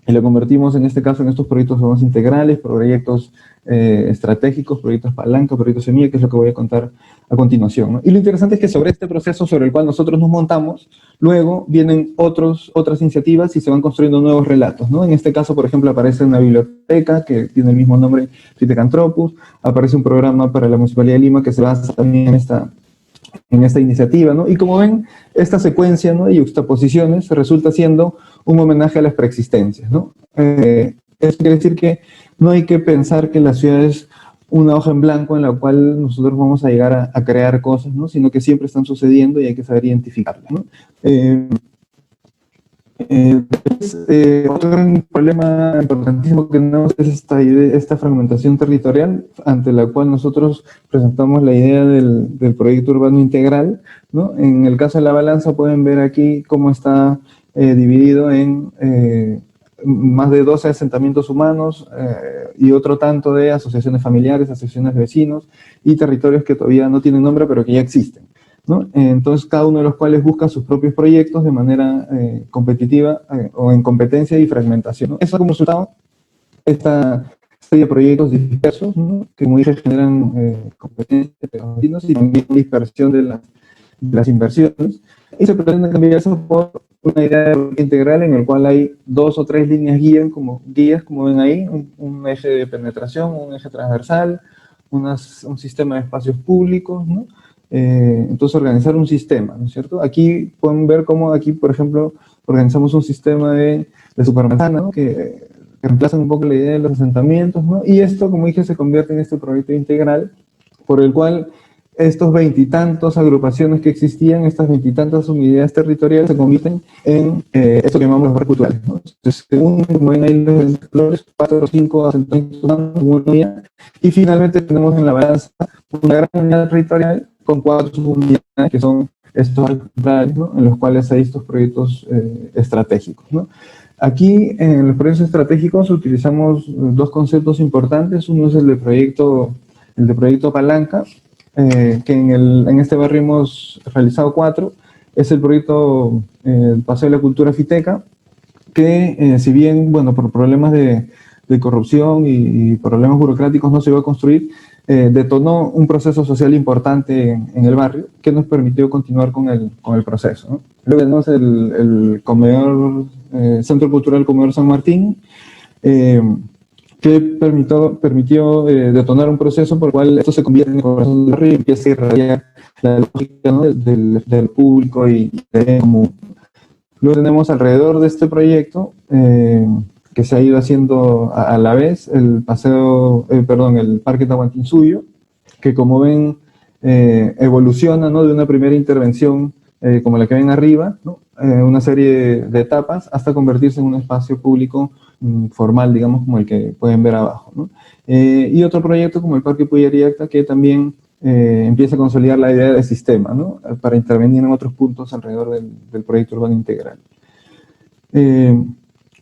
y la convertimos en este caso en estos proyectos más integrales, proyectos estratégicos, proyectos palanca, proyectos semilla, que es lo que voy a contar a continuación, ¿no? Y lo interesante es que sobre este proceso sobre el cual nosotros nos montamos, luego vienen otras iniciativas y se van construyendo nuevos relatos, ¿no? En este caso, por ejemplo, aparece una biblioteca que tiene el mismo nombre, Fitecantropus, aparece un programa para la Municipalidad de Lima que se basa también en esta iniciativa, ¿no? Y como ven, esta secuencia, ¿no?, y juxtaposiciones resulta siendo un homenaje a las preexistencias, ¿no? Eso quiere decir que no hay que pensar que la ciudad es una hoja en blanco en la cual nosotros vamos a llegar a crear cosas, ¿no? Sino que siempre están sucediendo y hay que saber identificarlas, ¿no? Otro gran problema importantísimo que tenemos es esta fragmentación territorial, ante la cual nosotros presentamos la idea del proyecto urbano integral, ¿no? En el caso de La Balanza pueden ver aquí cómo está dividido en más de 12 asentamientos humanos y otro tanto de asociaciones familiares, asociaciones de vecinos y territorios que todavía no tienen nombre pero que ya existen, ¿no? Entonces, cada uno de los cuales busca sus propios proyectos de manera competitiva o en competencia y fragmentación, ¿no? Eso como resultado, esta serie de proyectos dispersos, ¿no? Que como dije generan competencia entre los vecinos y también dispersión de las inversiones. Y se pretende cambiar eso por una idea integral en el cual hay 2 o 3 líneas guías, como ven ahí, un eje de penetración, un eje transversal, un sistema de espacios públicos, ¿no? Entonces organizar un sistema, ¿no es cierto? Aquí pueden ver cómo aquí, por ejemplo, organizamos un sistema de supermanzana, ¿no? que reemplazan un poco la idea de los asentamientos, ¿no? Y esto, como dije, se convierte en este proyecto integral por el cual estos 20 y tantos agrupaciones que existían, estas 20 y tantas unidades territoriales se convierten en esto que llamamos los barrios culturales, ¿no? Entonces, según como ven ahí los colores, 4 o 5 asentamientos humanos, una unidad, y finalmente tenemos en La Balanza una gran unidad territorial con 4 subunidades que son estos barrios culturales, ¿no? En los cuales hay estos proyectos estratégicos, ¿no? Aquí en los proyectos estratégicos utilizamos 2 conceptos importantes. Uno es el de proyecto Palanca, que en este barrio hemos realizado 4. Es el proyecto Paseo de la Cultura Fiteca, que si bien, bueno, por problemas de corrupción y problemas burocráticos no se iba a construir, detonó un proceso social importante en el barrio que nos permitió continuar con el proceso, ¿no? Luego tenemos el comedor, Centro Cultural Comedor San Martín, que permitió detonar un proceso por el cual esto se convierte en el corazón del barrio y empieza a irradiar la lógica, ¿no? del público y de común. Luego tenemos alrededor de este proyecto, que se ha ido haciendo a la vez, el Parque Tahuantinsuyo, que como ven evoluciona, ¿no? De una primera intervención como la que ven arriba, ¿no? Una serie de etapas hasta convertirse en un espacio público formal, digamos, como el que pueden ver abajo, ¿no? Y otro proyecto como el Parque Puyariacta, que también empieza a consolidar la idea de sistema, ¿no? Para intervenir en otros puntos alrededor del proyecto urbano integral.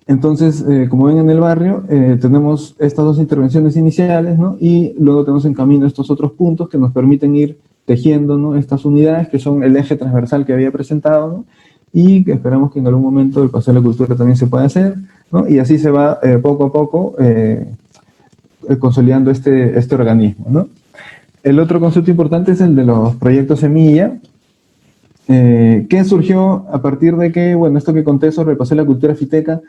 Entonces, como ven en el barrio, tenemos estas 2 intervenciones iniciales, ¿no? Y luego tenemos en camino estos otros puntos que nos permiten ir tejiendo, ¿no? Estas unidades que son el eje transversal que había presentado, ¿no? Y que esperamos que en algún momento el Paseo de la Cultura también se pueda hacer, ¿no? Y así se va poco a poco consolidando este organismo, ¿no? El otro concepto importante es el de los proyectos semilla, que surgió a partir de que, bueno, esto que conté sobre el Paseo de la Cultura Fiteca,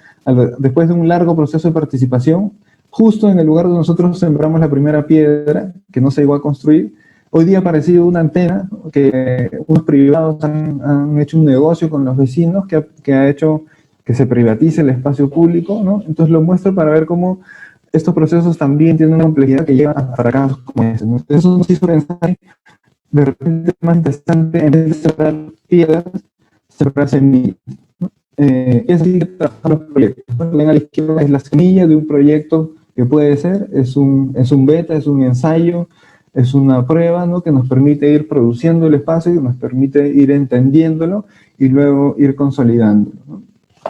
después de un largo proceso de participación, justo en el lugar donde nosotros sembramos la primera piedra, que no se llegó a construir, hoy día ha aparecido una antena que unos privados han hecho un negocio con los vecinos que ha hecho que se privatice el espacio público, ¿no? Entonces lo muestro para ver cómo estos procesos también tienen una complejidad que lleva a fracasos como este, ¿no? Eso nos hizo pensar de repente más interesante en vez de sembrar piedras, sembrar semillas, ¿no? Y así que trabajamos los proyectos, ¿no? Ven a la izquierda es la semilla de un proyecto que puede ser, es un beta, es un ensayo, es una prueba, ¿no? Que nos permite ir produciendo el espacio y nos permite ir entendiéndolo y luego ir consolidándolo, ¿no?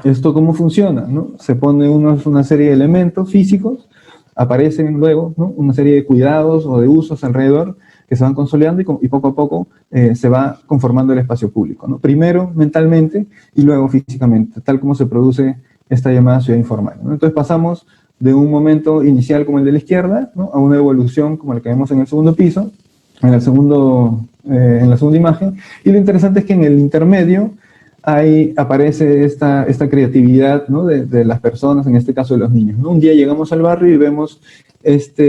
¿Esto cómo funciona, no? Se pone una serie de elementos físicos, aparecen luego, ¿no? Una serie de cuidados o de usos alrededor que se van consolidando y poco a poco se va conformando el espacio público, ¿no? Primero mentalmente y luego físicamente, tal como se produce esta llamada ciudad informal, ¿no? Entonces pasamos de un momento inicial como el de la izquierda, ¿no? A una evolución como la que vemos en el segundo piso, en la segunda imagen, y lo interesante es que en el intermedio ahí aparece esta creatividad, ¿no? de las personas, en este caso de los niños, ¿no? Un día llegamos al barrio y vemos esta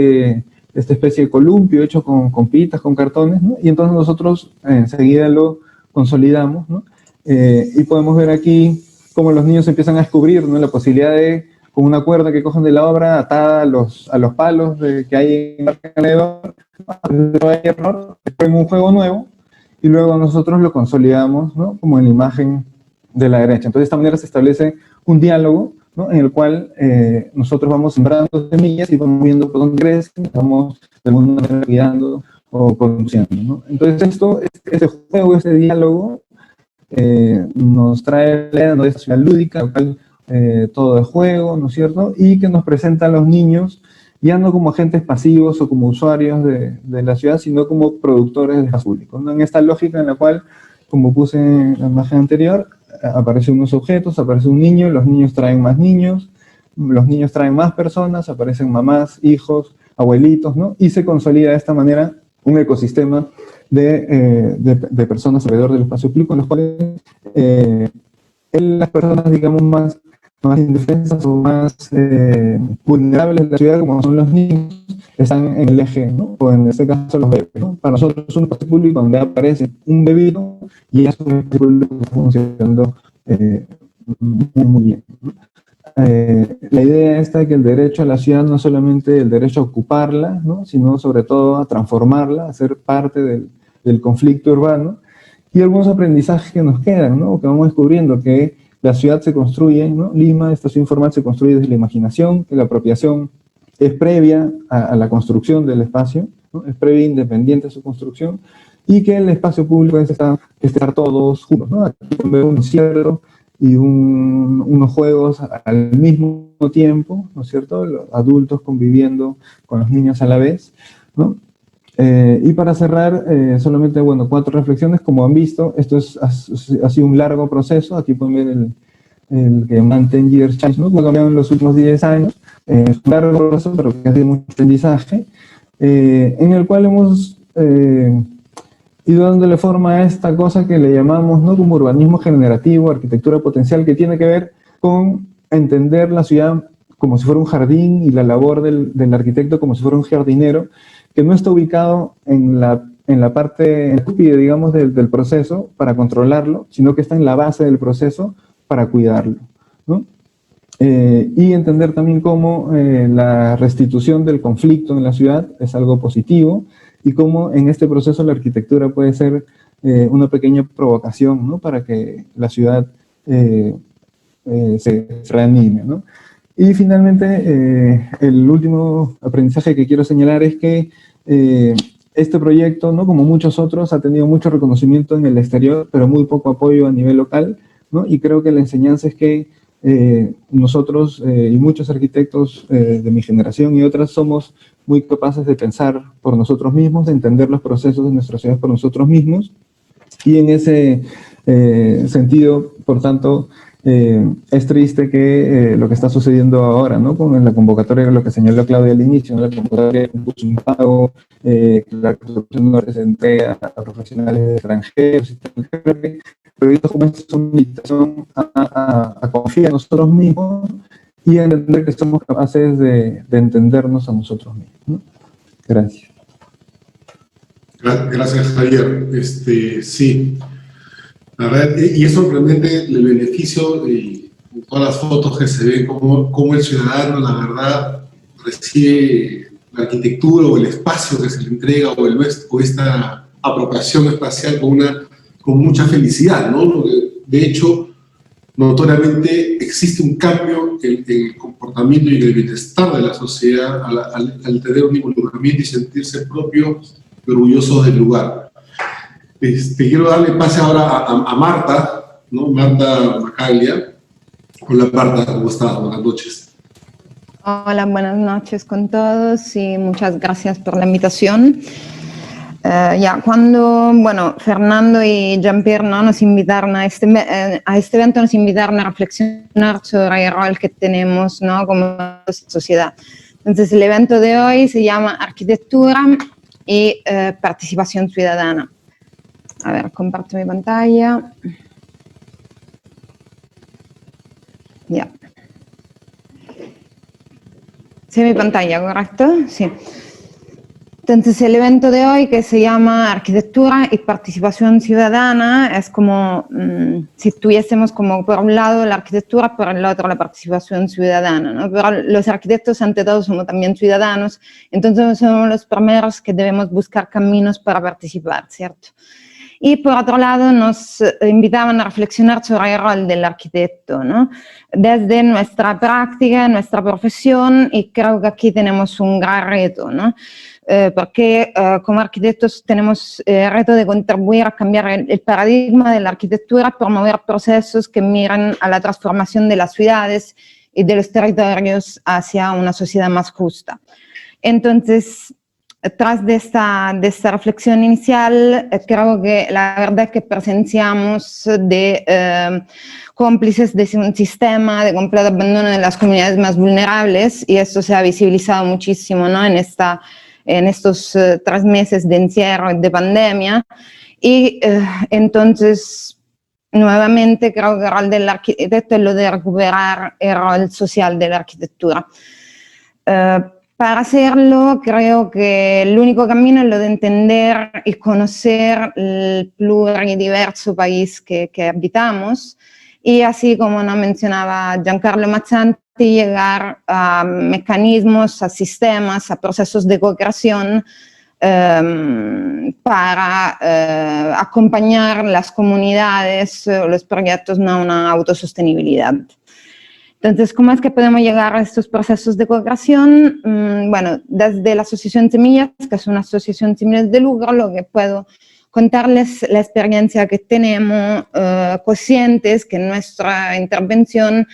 especie de columpio hecho con pitas, con cartones, ¿no? Y entonces nosotros enseguida lo consolidamos, ¿no? Y podemos ver aquí cómo los niños empiezan a descubrir, ¿no? La posibilidad de con una cuerda que cogen de la obra atada a los palos que hay en el alrededor, no hay error, después en un juego nuevo, y luego nosotros lo consolidamos, ¿no? Como en la imagen de la derecha. Entonces, de esta manera se establece un diálogo, ¿no? En el cual nosotros vamos sembrando semillas y vamos viendo por dónde crecen, vamos de alguna manera cuidando o conduciendo, ¿no? Entonces, este juego, este diálogo, nos trae la idea de esta ciudad lúdica, en la cual todo es juego, ¿no es cierto? Y que nos presenta a los niños ya no como agentes pasivos o como usuarios de la ciudad, sino como productores de espacio público, ¿no? En esta lógica en la cual, como puse en la imagen anterior, aparecen unos objetos, aparece un niño, los niños traen más niños, los niños traen más personas, aparecen mamás, hijos, abuelitos, ¿no? Y se consolida de esta manera un ecosistema de personas alrededor del espacio público, en los cuales las personas, digamos, más indefensas o más vulnerables de la ciudad, como son los niños, están en el eje, ¿no? O en este caso los bebés, ¿no? Para nosotros es un espacio público donde aparece un bebito y es un espacio público que está funcionando muy bien, ¿no? La idea esta de que el derecho a la ciudad no es solamente el derecho a ocuparla, ¿no? Sino sobre todo a transformarla, a ser parte del conflicto urbano, y algunos aprendizajes que nos quedan, ¿no? Que vamos descubriendo que la ciudad se construye, ¿no? Lima, esta ciudad informal, se construye desde la imaginación, que la apropiación es previa a la construcción del espacio, ¿no? Es previa e independiente a su construcción, y que el espacio público es estar todos juntos, ¿no? Aquí vemos un encierro y unos juegos al mismo tiempo, ¿no es cierto? Los adultos conviviendo con los niños a la vez, ¿no? Y para cerrar, solamente, bueno, 4 reflexiones. Como han visto, esto ha sido un largo proceso. Aquí pueden ver el que llaman 10 Years Change, ¿no? Como ha cambiado en los últimos 10 años. Es un largo proceso, pero que ha sido mucho aprendizaje, en el cual hemos ido dándole forma a esta cosa que le llamamos, ¿no? Como urbanismo generativo, arquitectura potencial, que tiene que ver con entender la ciudad como si fuera un jardín y la labor del arquitecto como si fuera un jardinero, que no está ubicado en la parte cúspide, digamos, del proceso para controlarlo, sino que está en la base del proceso para cuidarlo, ¿no? Y entender también cómo la restitución del conflicto en la ciudad es algo positivo, y cómo en este proceso la arquitectura puede ser una pequeña provocación, ¿no? Para que la ciudad se reanime, ¿no? Y finalmente, el último aprendizaje que quiero señalar es que este proyecto, ¿no? Como muchos otros, ha tenido mucho reconocimiento en el exterior, pero muy poco apoyo a nivel local, ¿no? Y creo que la enseñanza es que nosotros y muchos arquitectos de mi generación y otras somos muy capaces de pensar por nosotros mismos, de entender los procesos de nuestra ciudad por nosotros mismos, y en ese sentido, por tanto, es triste que lo que está sucediendo ahora, ¿no? Con la convocatoria, lo que señaló Claudia al inicio, ¿no? La convocatoria de concurso impago, la construcción no se entrega a profesionales extranjeros, creo que proyectos como estos son una invitación a confiar en nosotros mismos y a entender que somos capaces de entendernos a nosotros mismos, ¿no? Gracias. Gracias, Javier. Sí, la verdad, y es sorprendente el beneficio y todas las fotos que se ven, cómo el ciudadano, la verdad, recibe la arquitectura o el espacio que se le entrega o esta apropiación espacial con mucha felicidad, ¿no? De hecho, notoriamente existe un cambio en el comportamiento y en el bienestar de la sociedad al tener un involucramiento y sentirse propio y orgulloso del lugar. Quiero darle pase ahora a Marta, ¿no? Marta Macaglia. Hola Marta, ¿cómo estás? Buenas noches. Hola, buenas noches con todos y muchas gracias por la invitación. Cuando, Fernando y Jean-Pierre, ¿no? Nos invitaron a este evento, nos invitaron a reflexionar sobre el rol que tenemos, ¿no? Como sociedad. Entonces, el evento de hoy se llama Arquitectura y Participación Ciudadana. A ver, comparto mi pantalla. Ya. ¿Sí mi pantalla, correcto? Sí. Entonces el evento de hoy, que se llama Arquitectura y Participación Ciudadana, es como si tuviésemos como por un lado la arquitectura, por el otro la participación ciudadana, ¿no? Pero los arquitectos ante todo somos también ciudadanos, entonces somos los primeros que debemos buscar caminos para participar, ¿cierto? Y por otro lado nos invitaban a reflexionar sobre el rol del arquitecto, ¿no? Desde nuestra práctica, nuestra profesión, y creo que aquí tenemos un gran reto, ¿no? Porque como arquitectos tenemos el reto de contribuir a cambiar el paradigma de la arquitectura, promover procesos que miran a la transformación de las ciudades y de los territorios hacia una sociedad más justa. Entonces, tras de esta reflexión inicial, creo que la verdad es que presenciamos de cómplices de un sistema de completo abandono de las comunidades más vulnerables, y esto se ha visibilizado muchísimo, ¿no? En estos 3 meses de encierro y de pandemia, y entonces nuevamente creo que el rol del arquitecto es lo de recuperar el rol social de la arquitectura. Para hacerlo, creo que el único camino es lo de entender y conocer el pluridiverso país que habitamos, y así como nos mencionaba Giancarlo Mazzanti, llegar a mecanismos, a sistemas, a procesos de co-creación para acompañar las comunidades, los proyectos a una autosostenibilidad. Entonces, ¿cómo es que podemos llegar a estos procesos de co-creación? Bueno, desde la Asociación Semillas, que es una asociación sin fines de lucro, lo que puedo contarles la experiencia que tenemos, conscientes que nuestra intervención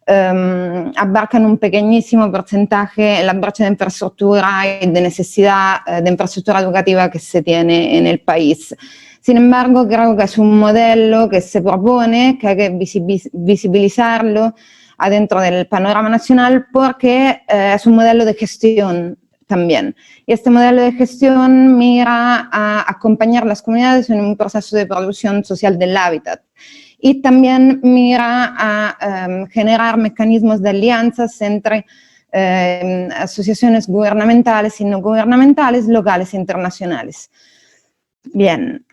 abarcan un pequeñísimo porcentaje la brecha de infraestructura y de necesidad de infraestructura educativa que se tiene en el país. Sin embargo, creo que es un modelo que se propone, que hay que visibilizarlo adentro del panorama nacional, porque es un modelo de gestión también. Y este modelo de gestión mira a acompañar a las comunidades en un proceso de producción social del hábitat. Y también mira a generar mecanismos de alianzas entre asociaciones gubernamentales y no gubernamentales, locales e internacionales. Bien,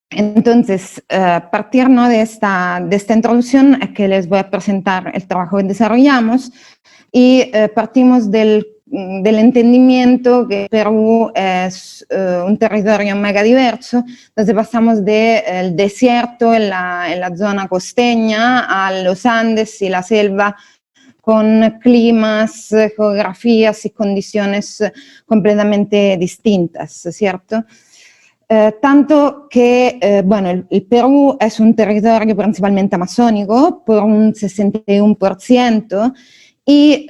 entonces, a partir, ¿no?, de esta introducción es que les voy a presentar el trabajo que desarrollamos, y partimos del entendimiento que Perú es un territorio megadiverso. Entonces pasamos del desierto en la zona costeña a los Andes y la selva, con climas, geografías y condiciones completamente distintas, ¿cierto? Tanto que, bueno, el Perú es un territorio principalmente amazónico, por un 61%, y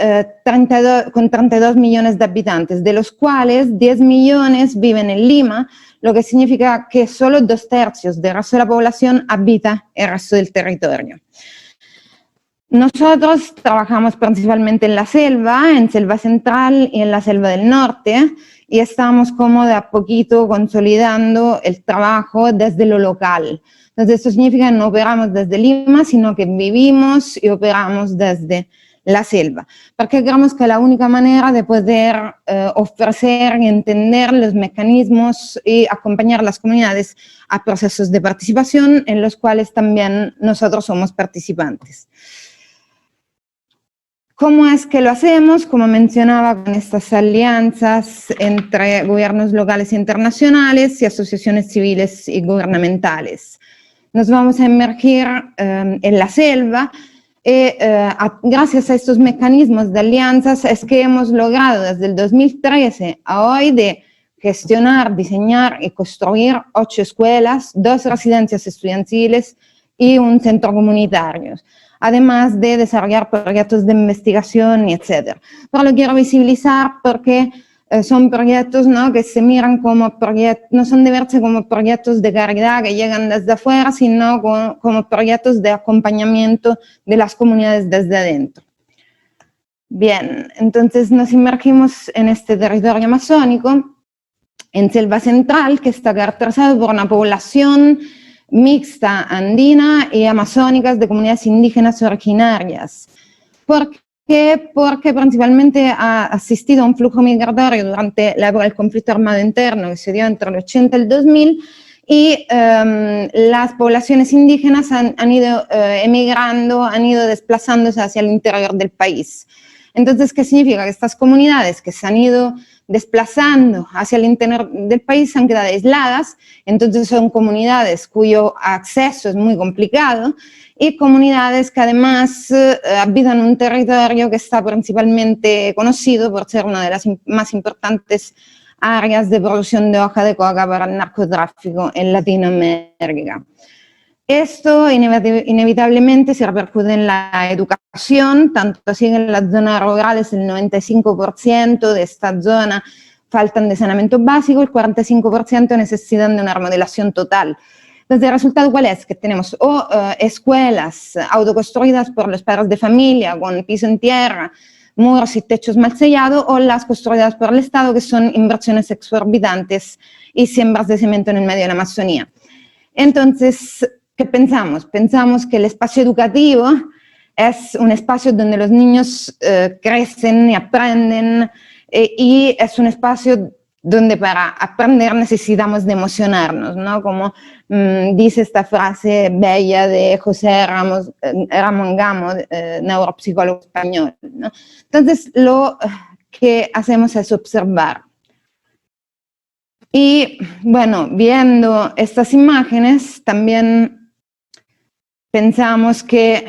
con 32 millones de habitantes, de los cuales 10 millones viven en Lima, lo que significa que solo 2/3 del resto de la población habita el resto del territorio. Nosotros trabajamos principalmente en la selva, en Selva Central y en la Selva del Norte, y estamos como de a poquito consolidando el trabajo desde lo local. Entonces esto significa que no operamos desde Lima, sino que vivimos y operamos desde la selva, porque creemos que la única manera de poder ofrecer y entender los mecanismos y acompañar a las comunidades a procesos de participación en los cuales también nosotros somos participantes. ¿Cómo es que lo hacemos? Como mencionaba, con estas alianzas entre gobiernos locales e internacionales y asociaciones civiles y gubernamentales. Nos vamos a emergir en la selva. Gracias a estos mecanismos de alianzas es que hemos logrado desde el 2013 a hoy de gestionar, diseñar y construir 8 escuelas, 2 residencias estudiantiles y un centro comunitario, además de desarrollar proyectos de investigación y etc. Pero lo quiero visibilizar porque son proyectos, ¿no?, que se miran como proyectos, no son de verse como proyectos de caridad que llegan desde afuera, sino como proyectos de acompañamiento de las comunidades desde adentro. Bien, entonces nos inmergimos en este territorio amazónico, en Selva Central, que está caracterizado por una población mixta andina y amazónicas de comunidades indígenas originarias. ¿Por qué? Porque principalmente ha asistido a un flujo migratorio durante la época del conflicto armado interno que se dio entre el 80 y el 2000, y las poblaciones indígenas han ido emigrando, han ido desplazándose hacia el interior del país. Entonces, ¿qué significa? Que estas comunidades que se han ido desplazando hacia el interior del país se han quedado aisladas, entonces son comunidades cuyo acceso es muy complicado, y comunidades que además habitan un territorio que está principalmente conocido por ser una de las más importantes áreas de producción de hoja de coca para el narcotráfico en Latinoamérica. Esto inevitablemente se repercute en la educación, tanto así que en las zonas rurales el 95% de esta zona faltan de saneamiento básico, el 45% necesitan de una remodelación total. Entonces, el resultado, ¿cuál es? Que tenemos escuelas autoconstruidas por los padres de familia, con piso en tierra, muros y techos mal sellados, o las construidas por el Estado, que son inversiones exorbitantes y siembras de cemento en el medio de la Amazonía. Entonces, ¿qué pensamos? Pensamos que el espacio educativo es un espacio donde los niños crecen y aprenden, y es un espacio donde para aprender necesitamos de emocionarnos, ¿no? Como dice esta frase bella de José Ramón Gamo, neuropsicólogo español, ¿no? Entonces, lo que hacemos es observar. Y, bueno, viendo estas imágenes, también pensamos que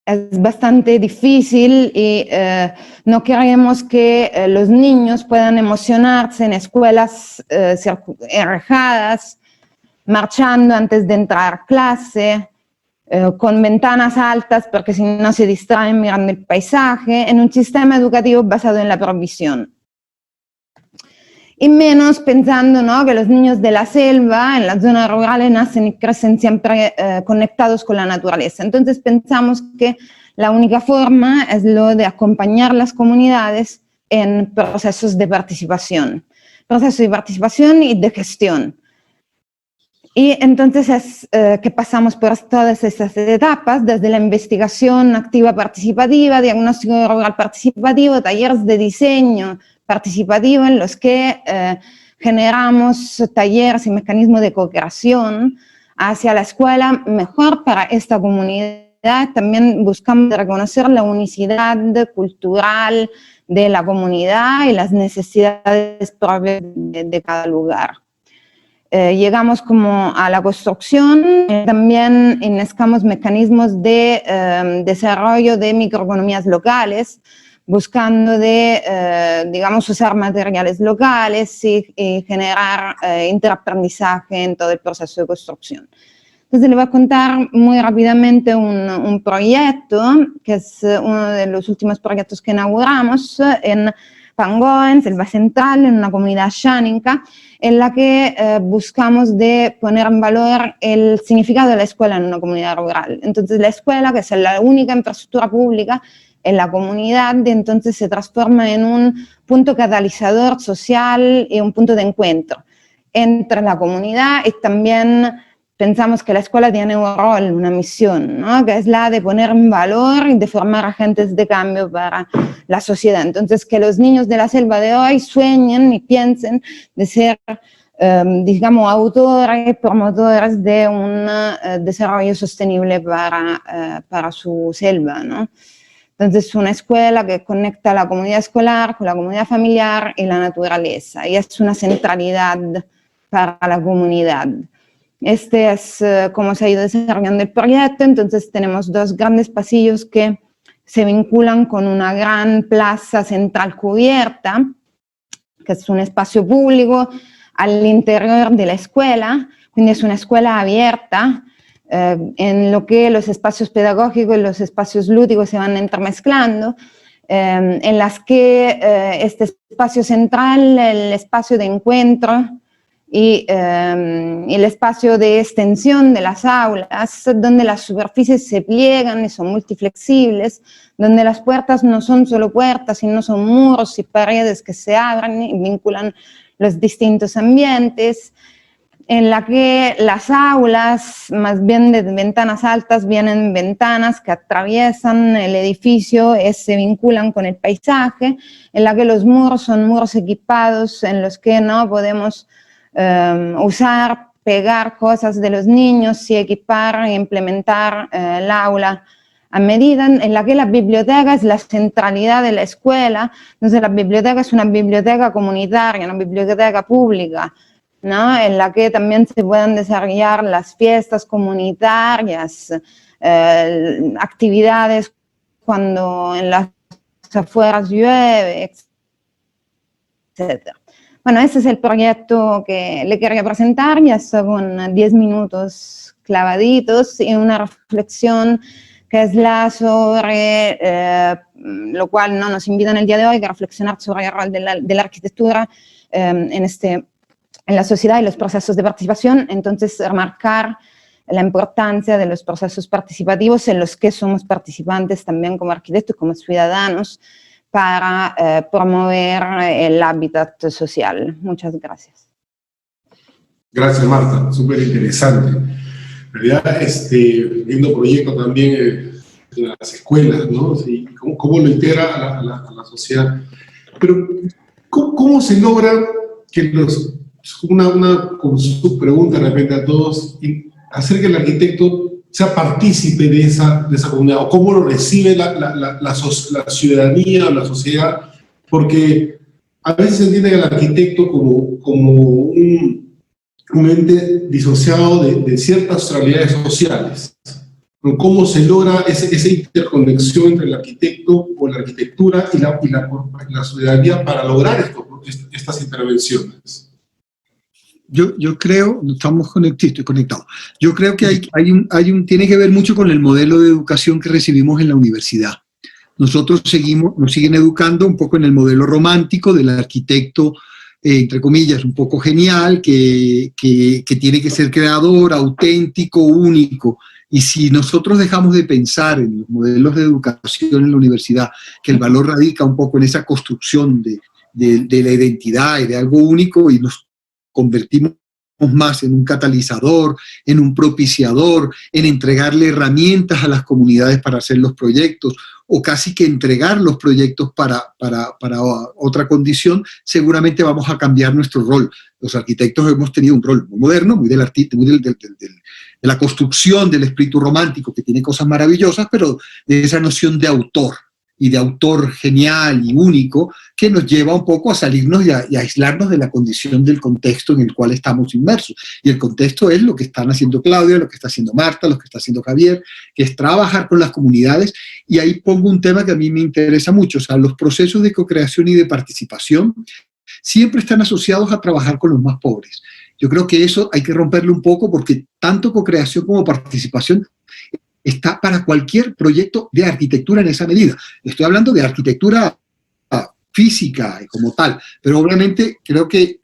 es bastante difícil y no queremos que los niños puedan emocionarse en escuelas enrejadas, marchando antes de entrar a clase, con ventanas altas porque si no se distraen mirando el paisaje, en un sistema educativo basado en la provisión. Y menos pensando, ¿no?, que los niños de la selva, en las zonas rurales, nacen y crecen siempre conectados con la naturaleza. Entonces pensamos que la única forma es lo de acompañar las comunidades en procesos de participación y de gestión. Y entonces es que pasamos por todas estas etapas, desde la investigación activa participativa, diagnóstico rural participativo, talleres de diseño participativo en los que generamos talleres y mecanismos de cooperación hacia la escuela mejor para esta comunidad. También buscamos reconocer la unicidad cultural de la comunidad y las necesidades propias de cada lugar. Llegamos como a la construcción, también enlazamos mecanismos de desarrollo de microeconomías locales, buscando digamos, usar materiales locales y generar interaprendizaje en todo el proceso de construcción. Entonces, le voy a contar muy rápidamente un proyecto, que es uno de los últimos proyectos que inauguramos en Pangoa, en Selva Central, en una comunidad xánica, en la que buscamos de poner en valor el significado de la escuela en una comunidad rural. Entonces, la escuela, que es la única infraestructura pública en la comunidad, entonces se transforma en un punto catalizador social y un punto de encuentro entre la comunidad, y también pensamos que la escuela tiene un rol, una misión, ¿no?, que es la de poner en valor y de formar agentes de cambio para la sociedad. Entonces, que los niños de la selva de hoy sueñen y piensen de ser, digamos, autores y promotores de un desarrollo sostenible para su selva, ¿no? Entonces, una escuela que conecta la comunidad escolar con la comunidad familiar y la naturaleza, y es una centralidad para la comunidad. Este es cómo se ha ido desarrollando el proyecto. Entonces, tenemos dos grandes pasillos que se vinculan con una gran plaza central cubierta, que es un espacio público al interior de la escuela, quindi es una escuela abierta, en lo que los espacios pedagógicos y los espacios lúdicos se van entremezclando, en las que este espacio central, el espacio de encuentro y el espacio de extensión de las aulas, donde las superficies se pliegan y son multiflexibles, donde las puertas no son solo puertas, sino son muros y paredes que se abren y vinculan los distintos ambientes, en la que las aulas, más bien de ventanas altas, vienen ventanas que atraviesan el edificio, se vinculan con el paisaje, en la que los muros son muros equipados, en los que no podemos usar, pegar cosas de los niños y equipar e implementar el aula a medida, en la que la biblioteca es la centralidad de la escuela. Entonces la biblioteca es una biblioteca comunitaria, una biblioteca pública, ¿no? En la que también se puedan desarrollar las fiestas comunitarias, actividades cuando en las afueras llueve, etc. Bueno, ese es el proyecto que le quería presentar, ya son 10 minutos clavaditos y una reflexión que es sobre lo cual no nos invitan el día de hoy, a reflexionar sobre el rol de la arquitectura en la sociedad y los procesos de participación. Entonces, remarcar la importancia de los procesos participativos en los que somos participantes también como arquitectos, como ciudadanos, para promover el hábitat social. Muchas gracias. Gracias, Marta, súper interesante. En realidad, viendo proyectos también en las escuelas, ¿no? Sí, cómo lo integra a la sociedad. Pero, ¿cómo se logra que una pregunta de repente a todos, hacer que el arquitecto sea partícipe de esa comunidad, o cómo lo recibe la ciudadanía o la sociedad? Porque a veces se entiende al arquitecto como un ente disociado de ciertas realidades sociales. ¿Cómo se logra esa interconexión entre el arquitecto o la arquitectura y la ciudadanía para lograr estas intervenciones? Yo creo, estamos estoy conectado. Yo creo que tiene que ver mucho con el modelo de educación que recibimos en la universidad. Nosotros nos siguen educando un poco en el modelo romántico del arquitecto, entre comillas, un poco genial, que tiene que ser creador, auténtico, único. Y si nosotros dejamos de pensar en los modelos de educación en la universidad, que el valor radica un poco en esa construcción de la identidad y de algo único, y nos convertimos más en un catalizador, en un propiciador, en entregarle herramientas a las comunidades para hacer los proyectos, o casi que entregar los proyectos para otra condición, seguramente vamos a cambiar nuestro rol. Los arquitectos hemos tenido un rol muy moderno, muy de la construcción del espíritu romántico, que tiene cosas maravillosas, pero de esa noción de autor, y de autor genial y único, que nos lleva un poco a salirnos y a aislarnos de la condición del contexto en el cual estamos inmersos. Y el contexto es lo que están haciendo Claudia, lo que está haciendo Marta, lo que está haciendo Javier, que es trabajar con las comunidades. Y ahí pongo un tema que a mí me interesa mucho. O sea, los procesos de co-creación y de participación siempre están asociados a trabajar con los más pobres. Yo creo que eso hay que romperlo un poco, porque tanto co-creación como participación está para cualquier proyecto de arquitectura en esa medida. Estoy hablando de arquitectura física como tal, pero obviamente creo que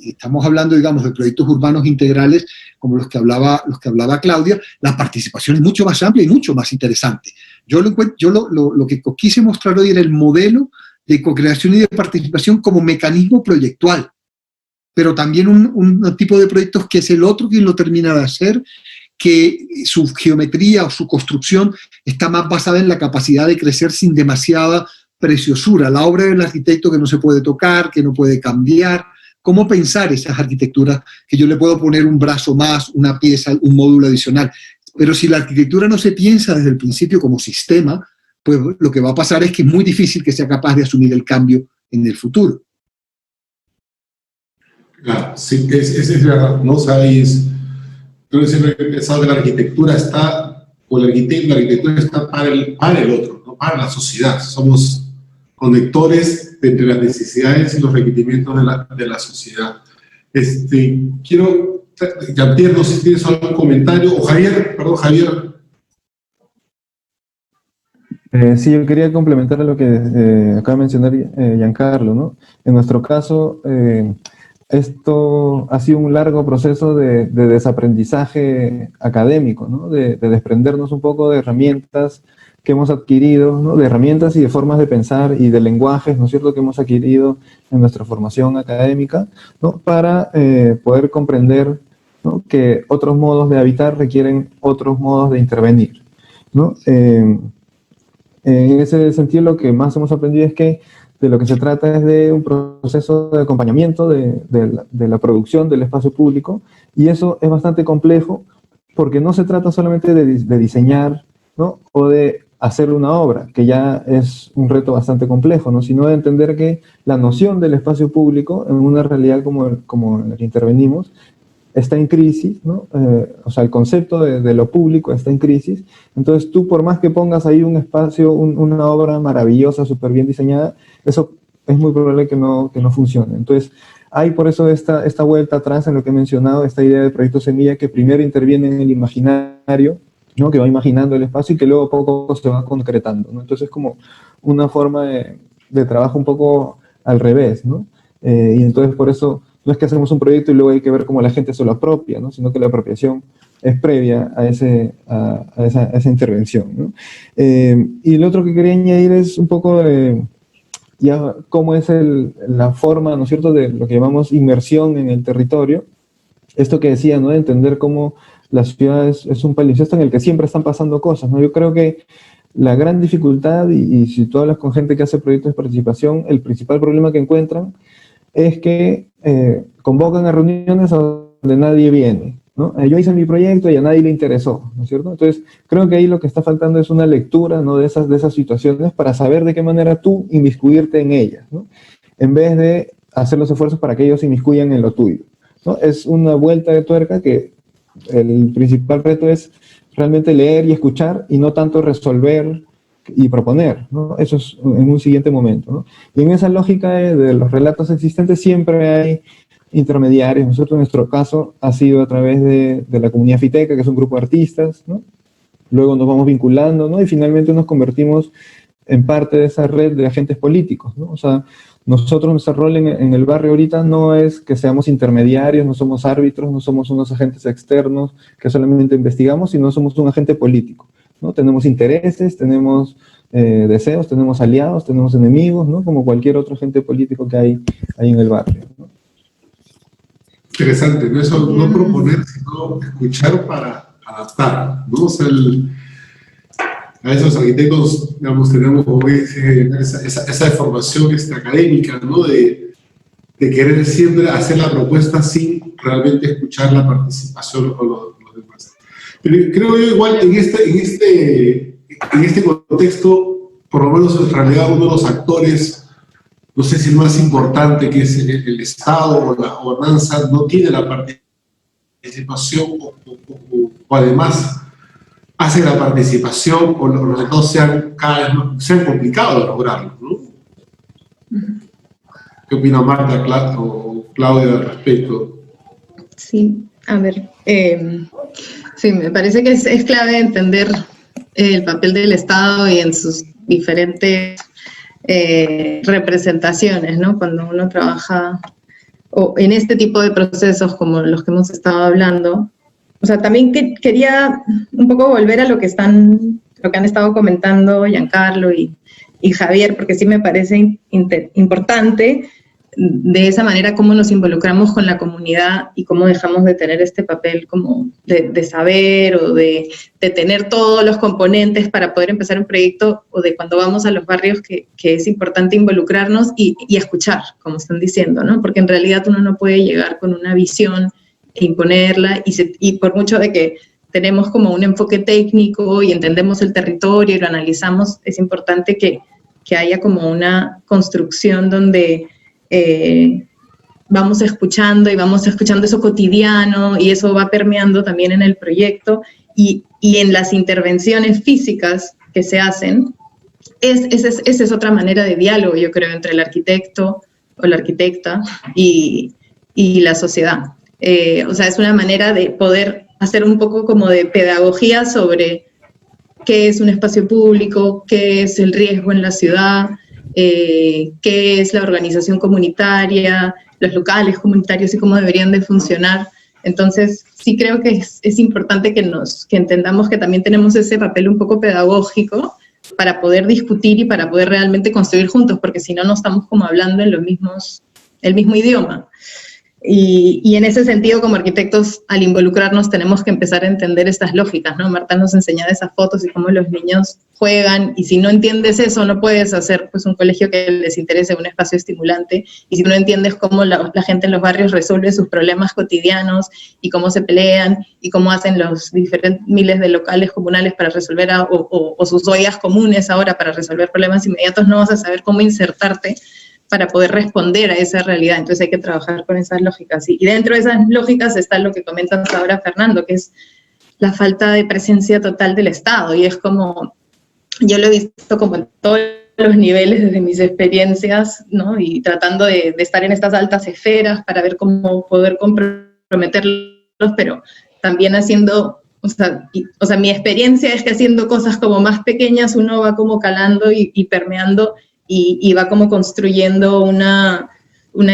estamos hablando, digamos, de proyectos urbanos integrales como los que hablaba Claudia. La participación es mucho más amplia y mucho más interesante. Lo que quise mostrar hoy era el modelo de co-creación y de participación como mecanismo proyectual, pero también un tipo de proyectos que es el otro quien lo termina de hacer, que su geometría o su construcción está más basada en la capacidad de crecer sin demasiada preciosura. La obra del arquitecto que no se puede tocar, que no puede cambiar. ¿Cómo pensar esas arquitecturas que yo le puedo poner un brazo más, una pieza, un módulo adicional? Pero si la arquitectura no se piensa desde el principio como sistema, pues lo que va a pasar es que es muy difícil que sea capaz de asumir el cambio en el futuro. Claro, sí, es verdad, ¿no? Sabéis. Yo siempre he pensado que la arquitectura está para el otro, ¿no? Para la sociedad. Somos conectores entre las necesidades y los requerimientos de la sociedad. Jean-Pierre, no sé si tienes algún comentario, o Javier. Sí, yo quería complementar a lo que acaba de mencionar Giancarlo, ¿no? En nuestro caso, esto ha sido un largo proceso de desaprendizaje académico, ¿no? De desprendernos un poco de herramientas que hemos adquirido, ¿no? De herramientas y de formas de pensar y de lenguajes, ¿no es cierto?, que hemos adquirido en nuestra formación académica, ¿no? Para poder comprender, ¿no?, que otros modos de habitar requieren otros modos de intervenir, ¿no? En ese sentido, lo que más hemos aprendido es que de lo que se trata es de un proceso de acompañamiento de la producción del espacio público, y eso es bastante complejo porque no se trata solamente de diseñar, ¿no?, o de hacer una obra, que ya es un reto bastante complejo, ¿no?, sino de entender que la noción del espacio público en una realidad como en la que intervenimos está en crisis, ¿no? O sea, el concepto de lo público está en crisis. Entonces tú, por más que pongas ahí un espacio, una obra maravillosa, súper bien diseñada, eso es muy probable que no funcione. Entonces hay por eso esta vuelta atrás en lo que he mencionado, esta idea de proyecto semilla, que primero interviene en el imaginario, ¿no?, que va imaginando el espacio y que luego poco a poco se va concretando, ¿no? Entonces es como una forma de trabajo un poco al revés, ¿no? Y entonces por eso no es que hacemos un proyecto y luego hay que ver cómo la gente se lo apropia, ¿no?, sino que la apropiación es previa a esa intervención, ¿no? Y lo otro que quería añadir es un poco ya cómo es la forma, ¿no es cierto?, de lo que llamamos inmersión en el territorio. Esto que decía, ¿no?, de entender cómo la ciudad es un palimpsesto en el que siempre están pasando cosas, ¿no? Yo creo que la gran dificultad, y si tú hablas con gente que hace proyectos de participación, el principal problema que encuentran es que convocan a reuniones donde nadie viene, ¿no? Yo hice mi proyecto y a nadie le interesó, ¿no es cierto? Entonces, creo que ahí lo que está faltando es una lectura, ¿no?, de esas situaciones para saber de qué manera tú inmiscuirte en ellas, ¿no?, en vez de hacer los esfuerzos para que ellos se inmiscuyan en lo tuyo, ¿no? Es una vuelta de tuerca que el principal reto es realmente leer y escuchar y no tanto resolver y proponer, ¿no? Eso es en un siguiente momento, ¿no? Y en esa lógica de los relatos existentes siempre hay intermediarios. Nosotros, en nuestro caso, ha sido a través de la comunidad Fiteca, que es un grupo de artistas, ¿no? Luego nos vamos vinculando, ¿no? Y finalmente nos convertimos en parte de esa red de agentes políticos, ¿no? O sea, nosotros, nuestro rol en el barrio ahorita no es que seamos intermediarios, no somos árbitros, no somos unos agentes externos que solamente investigamos, sino somos un agente político, ¿no? Tenemos intereses, tenemos deseos, tenemos aliados, tenemos enemigos, ¿no?, como cualquier otro agente político que hay en el barrio, ¿no? Interesante, ¿no? Eso, no proponer, sino escuchar para adaptar, ¿no? O sea, a esos arquitectos, digamos, tenemos esa formación académica, ¿no?, de querer siempre hacer la propuesta sin realmente escuchar la participación con los demás. Pero creo yo igual en este contexto, por lo menos en realidad uno de los actores, no sé si el más importante, que es el Estado o la gobernanza, no tiene la participación o además hace la participación o los resultados sean cada vez más complicados de lograrlo, ¿no? ¿Qué opina Marta o Claudia al respecto? Sí, a ver, sí, me parece que es clave entender el papel del Estado y en sus diferentes representaciones, ¿no? Cuando uno trabaja o en este tipo de procesos como los que hemos estado hablando. O sea, también quería un poco volver a lo que han estado comentando Giancarlo y Javier, porque sí me parece importante de esa manera cómo nos involucramos con la comunidad y cómo dejamos de tener este papel como de saber o de tener todos los componentes para poder empezar un proyecto, o de cuando vamos a los barrios que es importante involucrarnos y escuchar, como están diciendo, ¿no? Porque en realidad uno no puede llegar con una visión e imponerla y por mucho de que tenemos como un enfoque técnico y entendemos el territorio y lo analizamos, es importante que haya como una construcción donde vamos escuchando eso cotidiano, y eso va permeando también en el proyecto y en las intervenciones físicas que se hacen. Esa es otra manera de diálogo, yo creo, entre el arquitecto o la arquitecta y la sociedad. O sea, es una manera de poder hacer un poco como de pedagogía sobre qué es un espacio público, qué es el riesgo en la ciudad, qué es la organización comunitaria, los locales comunitarios y cómo deberían de funcionar. Entonces, sí creo que es importante que entendamos que también tenemos ese papel un poco pedagógico para poder discutir y para poder realmente construir juntos, porque si no, no estamos como hablando en el mismo idioma. Y en ese sentido, como arquitectos, al involucrarnos, tenemos que empezar a entender estas lógicas, ¿no? Marta nos enseñaba esas fotos y cómo los niños juegan, y si no entiendes eso, no puedes hacer pues, un colegio que les interese, un espacio estimulante, y si no entiendes cómo la gente en los barrios resuelve sus problemas cotidianos, y cómo se pelean, y cómo hacen los diferentes miles de locales comunales para resolver, o sus ollas comunes ahora para resolver problemas inmediatos, no vas a saber cómo insertarte para poder responder a esa realidad. Entonces hay que trabajar con esas lógicas. Y dentro de esas lógicas está lo que comentas ahora, Fernando, que es la falta de presencia total del Estado. Y es como, yo lo he visto como en todos los niveles desde mis experiencias, ¿no? Y tratando de estar en estas altas esferas para ver cómo poder comprometerlos, pero también haciendo, o sea, mi experiencia es que haciendo cosas como más pequeñas uno va como calando y permeando y va como construyendo una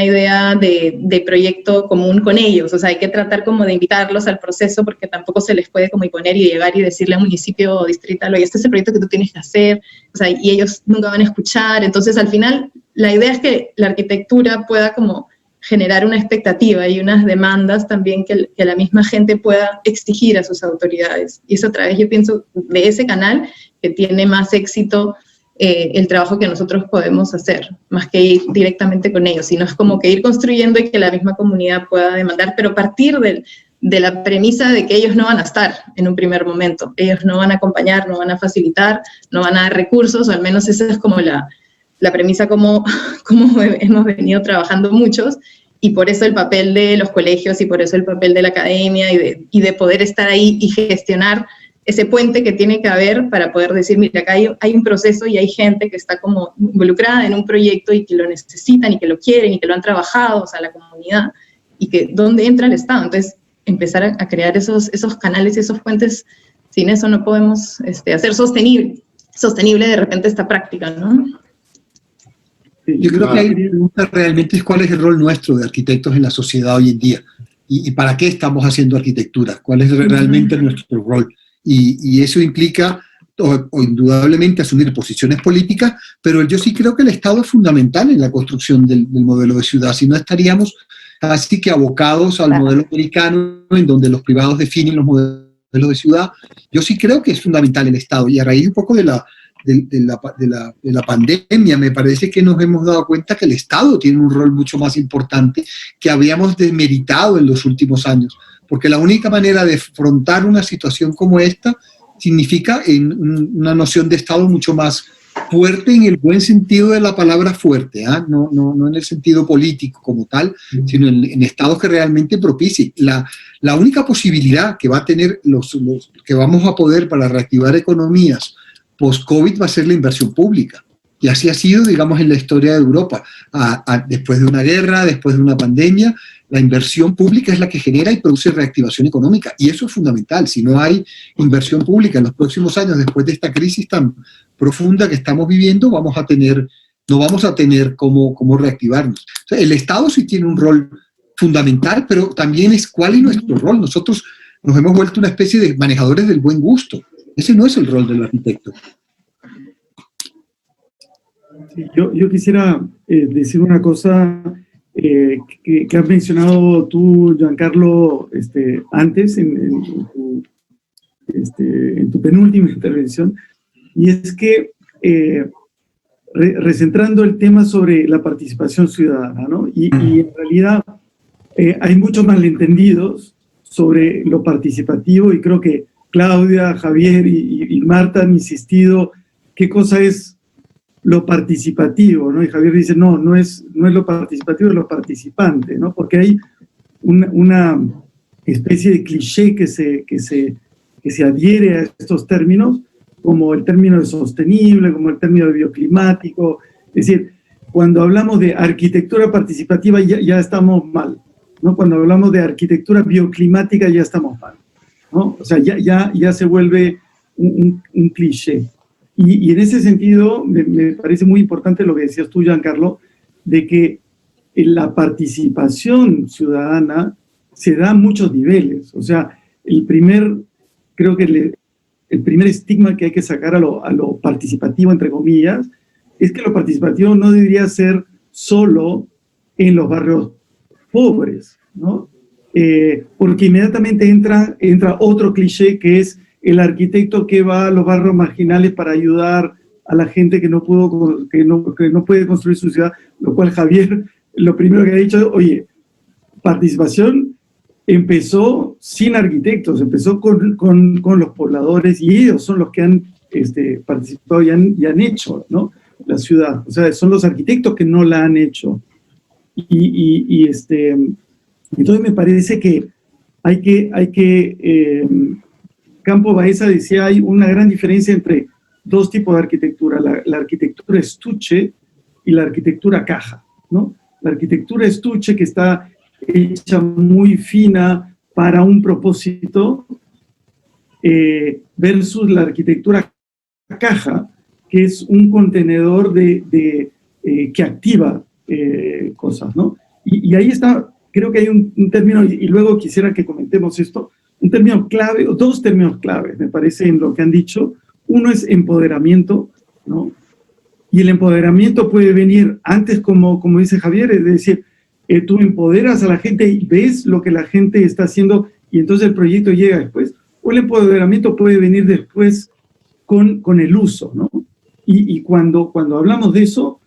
idea de proyecto común con ellos. O sea, hay que tratar como de invitarlos al proceso, porque tampoco se les puede como imponer y llegar y decirle a un municipio o distrital, oye, este es el proyecto que tú tienes que hacer, o sea, y ellos nunca van a escuchar. Entonces, al final, la idea es que la arquitectura pueda como generar una expectativa y unas demandas también que la misma gente pueda exigir a sus autoridades. Y eso a través, yo pienso, de ese canal que tiene más éxito el trabajo que nosotros podemos hacer, más que ir directamente con ellos, sino es como que ir construyendo y que la misma comunidad pueda demandar, pero partir de la premisa de que ellos no van a estar en un primer momento, ellos no van a acompañar, no van a facilitar, no van a dar recursos, o al menos esa es como la premisa como hemos venido trabajando muchos, y por eso el papel de los colegios y por eso el papel de la academia y de poder estar ahí y gestionar ese puente que tiene que haber para poder decir, mira, acá hay un proceso y hay gente que está como involucrada en un proyecto y que lo necesitan y que lo quieren y que lo han trabajado, o sea, la comunidad, y que dónde entra el Estado. Entonces, empezar a crear esos canales y esos puentes, sin eso no podemos hacer sostenible de repente esta práctica, ¿no? Yo creo que la pregunta realmente es cuál es el rol nuestro de arquitectos en la sociedad hoy en día y para qué estamos haciendo arquitectura, cuál es realmente nuestro rol. Y eso implica o indudablemente asumir posiciones políticas, pero yo sí creo que el Estado es fundamental en la construcción del modelo de ciudad, si no estaríamos casi que abocados al modelo americano en donde los privados definen los modelos de ciudad. Yo sí creo que es fundamental el Estado, y a raíz un poco de la pandemia me parece que nos hemos dado cuenta que el Estado tiene un rol mucho más importante que habíamos demeritado en los últimos años, porque la única manera de afrontar una situación como esta significa una noción de Estado mucho más fuerte en el buen sentido de la palabra fuerte, no en el sentido político como tal, sino en estados que realmente propicien. La única posibilidad que va a tener que vamos a poder para reactivar economías post-COVID va a ser la inversión pública. Y así ha sido, digamos, en la historia de Europa. Después de una guerra, después de una pandemia, la inversión pública es la que genera y produce reactivación económica. Y eso es fundamental. Si no hay inversión pública en los próximos años, después de esta crisis tan profunda que estamos viviendo, no vamos a tener cómo reactivarnos. O sea, el Estado sí tiene un rol fundamental, pero también es cuál es nuestro rol. Nosotros nos hemos vuelto una especie de manejadores del buen gusto. Ese no es el rol del arquitecto. Sí, yo quisiera decir una cosa que has mencionado tú, Giancarlo, antes en tu penúltima intervención, y es que recentrando el tema sobre la participación ciudadana, ¿no? Y en realidad hay muchos malentendidos sobre lo participativo, y creo que Claudia, Javier y Marta han insistido qué cosa es lo participativo, ¿no? Y Javier dice, no es lo participativo, es lo participante, ¿no? Porque hay una especie de cliché que se adhiere a estos términos, como el término de sostenible, como el término de bioclimático. Es decir, cuando hablamos de arquitectura participativa ya estamos mal, ¿no? Cuando hablamos de arquitectura bioclimática ya estamos mal, ¿no? O sea, ya se vuelve un cliché. Y en ese sentido, me parece muy importante lo que decías tú, Giancarlo, de que la participación ciudadana se da a muchos niveles. O sea, creo que el primer estigma que hay que sacar a lo participativo, entre comillas, es que lo participativo no debería ser solo en los barrios pobres, ¿no? Porque inmediatamente entra otro cliché, que es el arquitecto que va a los barrios marginales para ayudar a la gente que no puede construir su ciudad, lo cual Javier, lo primero que ha dicho, oye, participación empezó sin arquitectos, empezó con los pobladores, y ellos son los que han participado y han hecho, ¿no?, la ciudad. O sea, son los arquitectos que no la han hecho. Entonces me parece que hay que Campo Baeza decía, hay una gran diferencia entre dos tipos de arquitectura, la arquitectura estuche y la arquitectura caja, ¿no? La arquitectura estuche, que está hecha muy fina para un propósito, versus la arquitectura caja, que es un contenedor que activa cosas, ¿no? Y ahí está, creo que hay un término, y luego quisiera que comentemos esto, un término clave, o dos términos claves, me parece, en lo que han dicho. Uno es empoderamiento, ¿no? Y el empoderamiento puede venir antes, como dice Javier, es decir, tú empoderas a la gente y ves lo que la gente está haciendo, y entonces el proyecto llega después. O el empoderamiento puede venir después con el uso, ¿no? Y cuando hablamos de eso,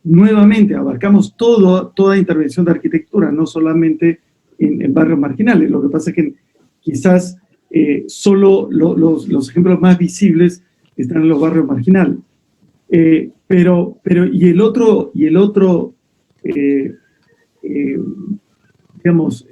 nuevamente abarcamos toda intervención de arquitectura, no solamente en barrios marginales. Lo que pasa es que quizás solo los ejemplos más visibles están en los barrios marginales. Pero el otro digamos,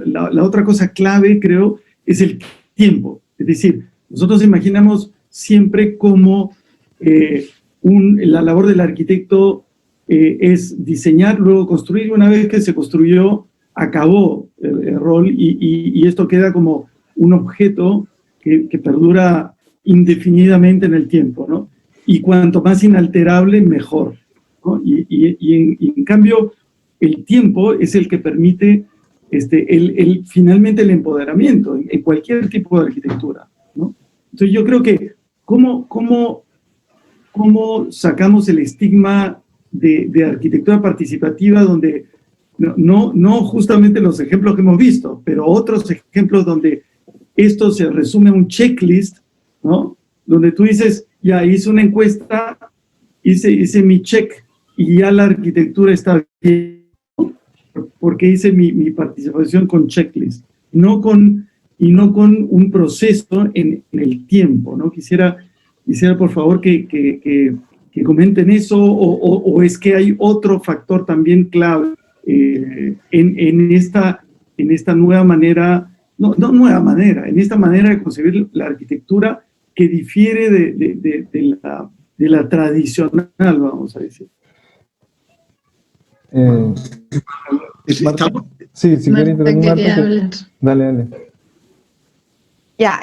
la otra cosa clave, creo, es el tiempo. Es decir, nosotros imaginamos siempre como la labor del arquitecto es diseñar, luego construir, y una vez que se construyó, acabó el rol, y esto queda como un objeto que perdura indefinidamente en el tiempo, ¿no? Y cuanto más inalterable, mejor, ¿no? Y en cambio, el tiempo es el que permite finalmente el empoderamiento en cualquier tipo de arquitectura, ¿no? Entonces yo creo que ¿cómo sacamos el estigma de arquitectura participativa, donde no justamente los ejemplos que hemos visto, pero otros ejemplos donde esto se resume a un checklist, ¿no? Donde tú dices, ya hice una encuesta, hice mi check, y ya la arquitectura está bien, ¿no? Porque hice mi participación con checklist, no con un proceso en el tiempo, ¿no? Quisiera por favor que comenten eso, o es que hay otro factor también clave en esta nueva manera, no nueva manera, en esta manera de concebir la arquitectura, que difiere de la tradicional, vamos a decir. Sí, si quieres intervenir, dale. Ya,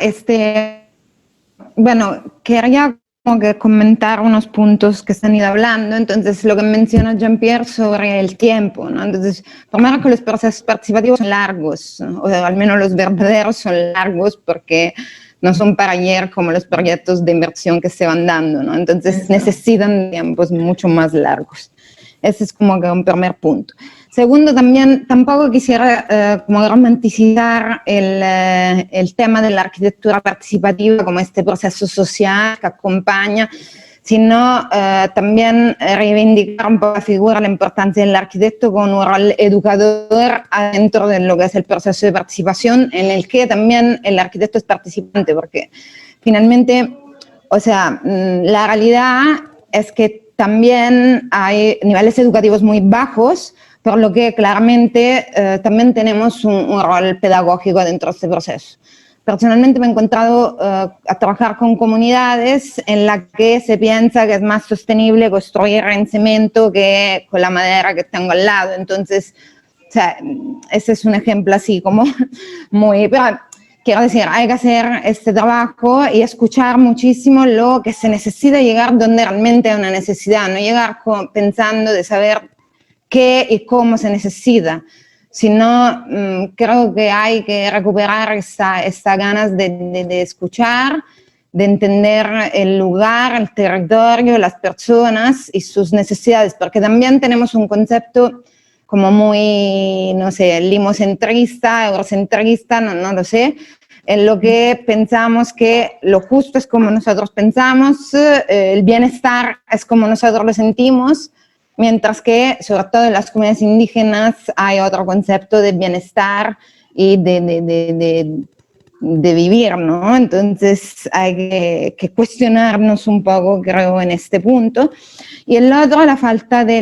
bueno, quería como que comentar unos puntos que se han ido hablando. Entonces, lo que menciona Jean-Pierre sobre el tiempo, ¿no? Entonces, primero, que los procesos participativos son largos, ¿no? O al menos los verdaderos son largos, porque no son para ayer como los proyectos de inversión que se van dando, ¿no? Entonces, necesitan tiempos mucho más largos. Ese es como que un primer punto. Segundo, también tampoco quisiera como romanticizar el tema de la arquitectura participativa como este proceso social que acompaña, sino también reivindicar un poco la figura, la importancia del arquitecto con un rol educador dentro de lo que es el proceso de participación, en el que también el arquitecto es participante, porque finalmente, o sea, la realidad es que también hay niveles educativos muy bajos, por lo que claramente también tenemos un rol pedagógico dentro de este proceso. Personalmente me he encontrado a trabajar con comunidades en las que se piensa que es más sostenible construir en cemento que con la madera que tengo al lado. Entonces, o sea, ese es un ejemplo así como muy... Pero, quiero decir, hay que hacer este trabajo y escuchar muchísimo lo que se necesita, llegar donde realmente hay una necesidad, no llegar pensando de saber qué y cómo se necesita, sino creo que hay que recuperar esta ganas de escuchar, de entender el lugar, el territorio, las personas y sus necesidades, porque también tenemos un concepto como muy, no sé, limocentrista, eurocentrista, no lo sé, en lo que pensamos que lo justo es como nosotros pensamos, el bienestar es como nosotros lo sentimos, mientras que, sobre todo en las comunidades indígenas, hay otro concepto de bienestar y de vivir, ¿no? Entonces hay que cuestionarnos un poco, creo, en este punto. Y el otro, la falta de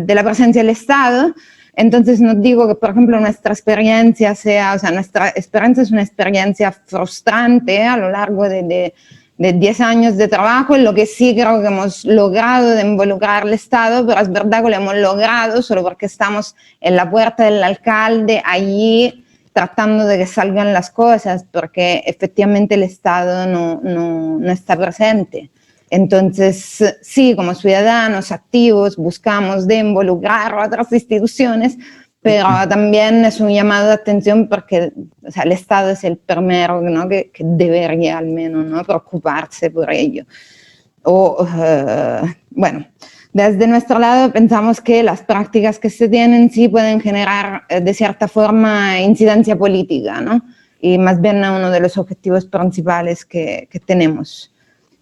la presencia del Estado. Entonces no digo que, por ejemplo, nuestra experiencia nuestra experiencia es una experiencia frustrante a lo largo de 10 años de trabajo, en lo que sí creo que hemos logrado de involucrar al Estado, pero es verdad que lo hemos logrado solo porque estamos en la puerta del alcalde, allí tratando de que salgan las cosas, porque efectivamente el Estado no está presente. Entonces, sí, como ciudadanos activos buscamos de involucrar a otras instituciones, pero también es un llamado de atención porque el Estado es el primero, ¿no? que debería al menos, ¿no? preocuparse por ello. Bueno, desde nuestro lado pensamos que las prácticas que se tienen sí pueden generar de cierta forma incidencia política, ¿no? Y más bien uno de los objetivos principales que tenemos.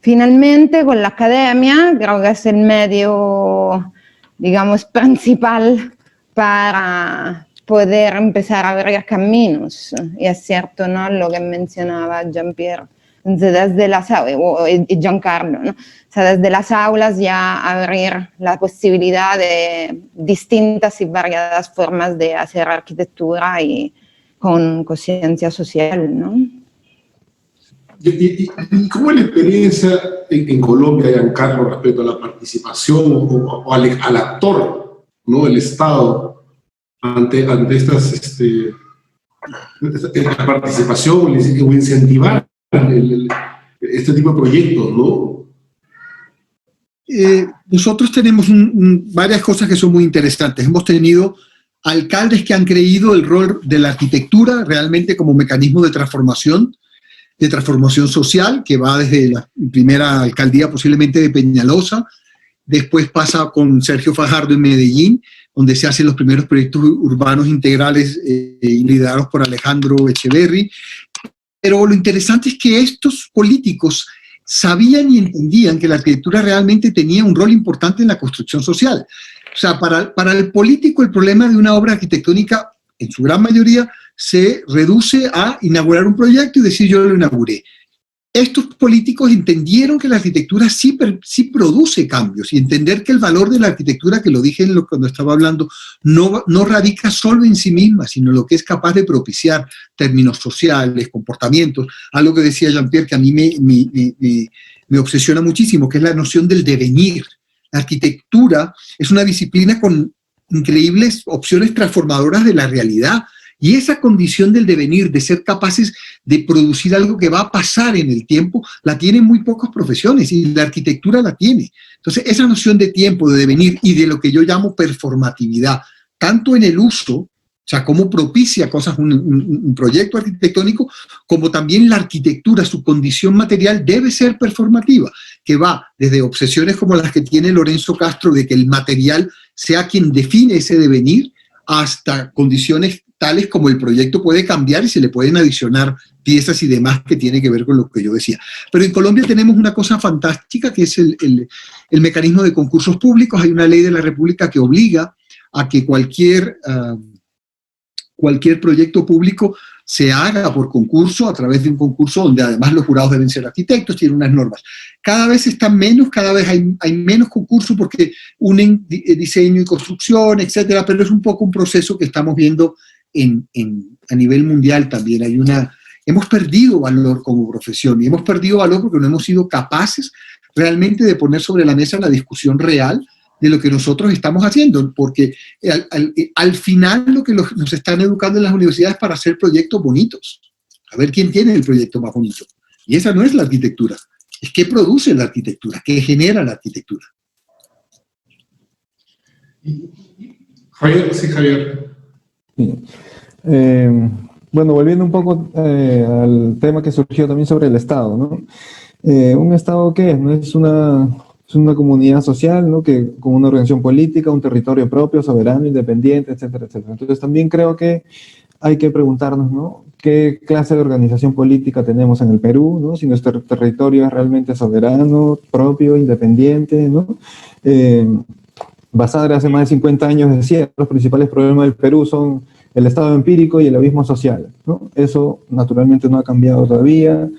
Finalmente, con la academia, creo que es el medio, digamos, principal para poder empezar a abrir caminos. Y es cierto, ¿no? Lo que mencionaba Jean-Pierre, desde las y Giancarlo, ¿no? O sea, desde las aulas ya abrir la posibilidad de distintas y variadas formas de hacer arquitectura y con conciencia social, ¿no? ¿Y cómo es la experiencia en Colombia, Giancarlo, respecto a la participación o al actor, ¿no? El Estado ante estas la participación o incentivar este tipo de proyectos, ¿no? Nosotros tenemos varias cosas que son muy interesantes. Hemos tenido alcaldes que han creído el rol de la arquitectura realmente como mecanismo de transformación social, que va desde la primera alcaldía posiblemente de Peñalosa, después pasa con Sergio Fajardo en Medellín, donde se hacen los primeros proyectos urbanos integrales liderados por Alejandro Echeverry. Pero lo interesante es que estos políticos sabían y entendían que la arquitectura realmente tenía un rol importante en la construcción social. O sea, para el político el problema de una obra arquitectónica, en su gran mayoría, se reduce a inaugurar un proyecto y decir yo lo inauguré. Estos políticos entendieron que la arquitectura sí produce cambios y entender que el valor de la arquitectura, que lo dije cuando estaba hablando, no radica solo en sí misma, sino lo que es capaz de propiciar términos sociales, comportamientos, algo que decía Jean-Pierre que a mí me obsesiona muchísimo, que es la noción del devenir. La arquitectura es una disciplina con increíbles opciones transformadoras de la realidad. Y esa condición del devenir, de ser capaces de producir algo que va a pasar en el tiempo, la tienen muy pocas profesiones y la arquitectura la tiene. Entonces, esa noción de tiempo, de devenir y de lo que yo llamo performatividad, tanto en el uso, o sea, cómo propicia cosas un proyecto arquitectónico, como también la arquitectura, su condición material debe ser performativa, que va desde obsesiones como las que tiene Lorenzo Castro de que el material sea quien define ese devenir, hasta condiciones tales como el proyecto puede cambiar y se le pueden adicionar piezas y demás que tiene que ver con lo que yo decía. Pero en Colombia tenemos una cosa fantástica que es el mecanismo de concursos públicos. Hay una ley de la República que obliga a que cualquier proyecto público se haga por concurso, a través de un concurso donde además los jurados deben ser arquitectos, tienen unas normas. Cada vez están menos, cada vez hay menos concursos porque unen diseño y construcción, etcétera, pero es un poco un proceso que estamos viendo a nivel mundial también. Hemos perdido valor como profesión y hemos perdido valor porque no hemos sido capaces realmente de poner sobre la mesa la discusión real de lo que nosotros estamos haciendo, porque al final lo que nos están educando en las universidades para hacer proyectos bonitos, a ver quién tiene el proyecto más bonito, y esa no es la arquitectura, es qué produce la arquitectura, qué genera la arquitectura. Javier, sí, Javier. Sí. Bueno, volviendo un poco al tema que surgió también sobre el Estado, ¿no? ¿Un Estado qué es? ¿No? Es una comunidad social, ¿no? Que, con una organización política, un territorio propio, soberano, independiente, etcétera, etcétera. Entonces también creo que hay que preguntarnos, ¿no? ¿Qué clase de organización política tenemos en el Perú, ¿no? Si nuestro territorio es realmente soberano, propio, independiente, ¿no? Basadre hace más de 50 años decía, los principales problemas del Perú son el estado empírico y el abismo social, ¿no? Eso naturalmente no ha cambiado todavía.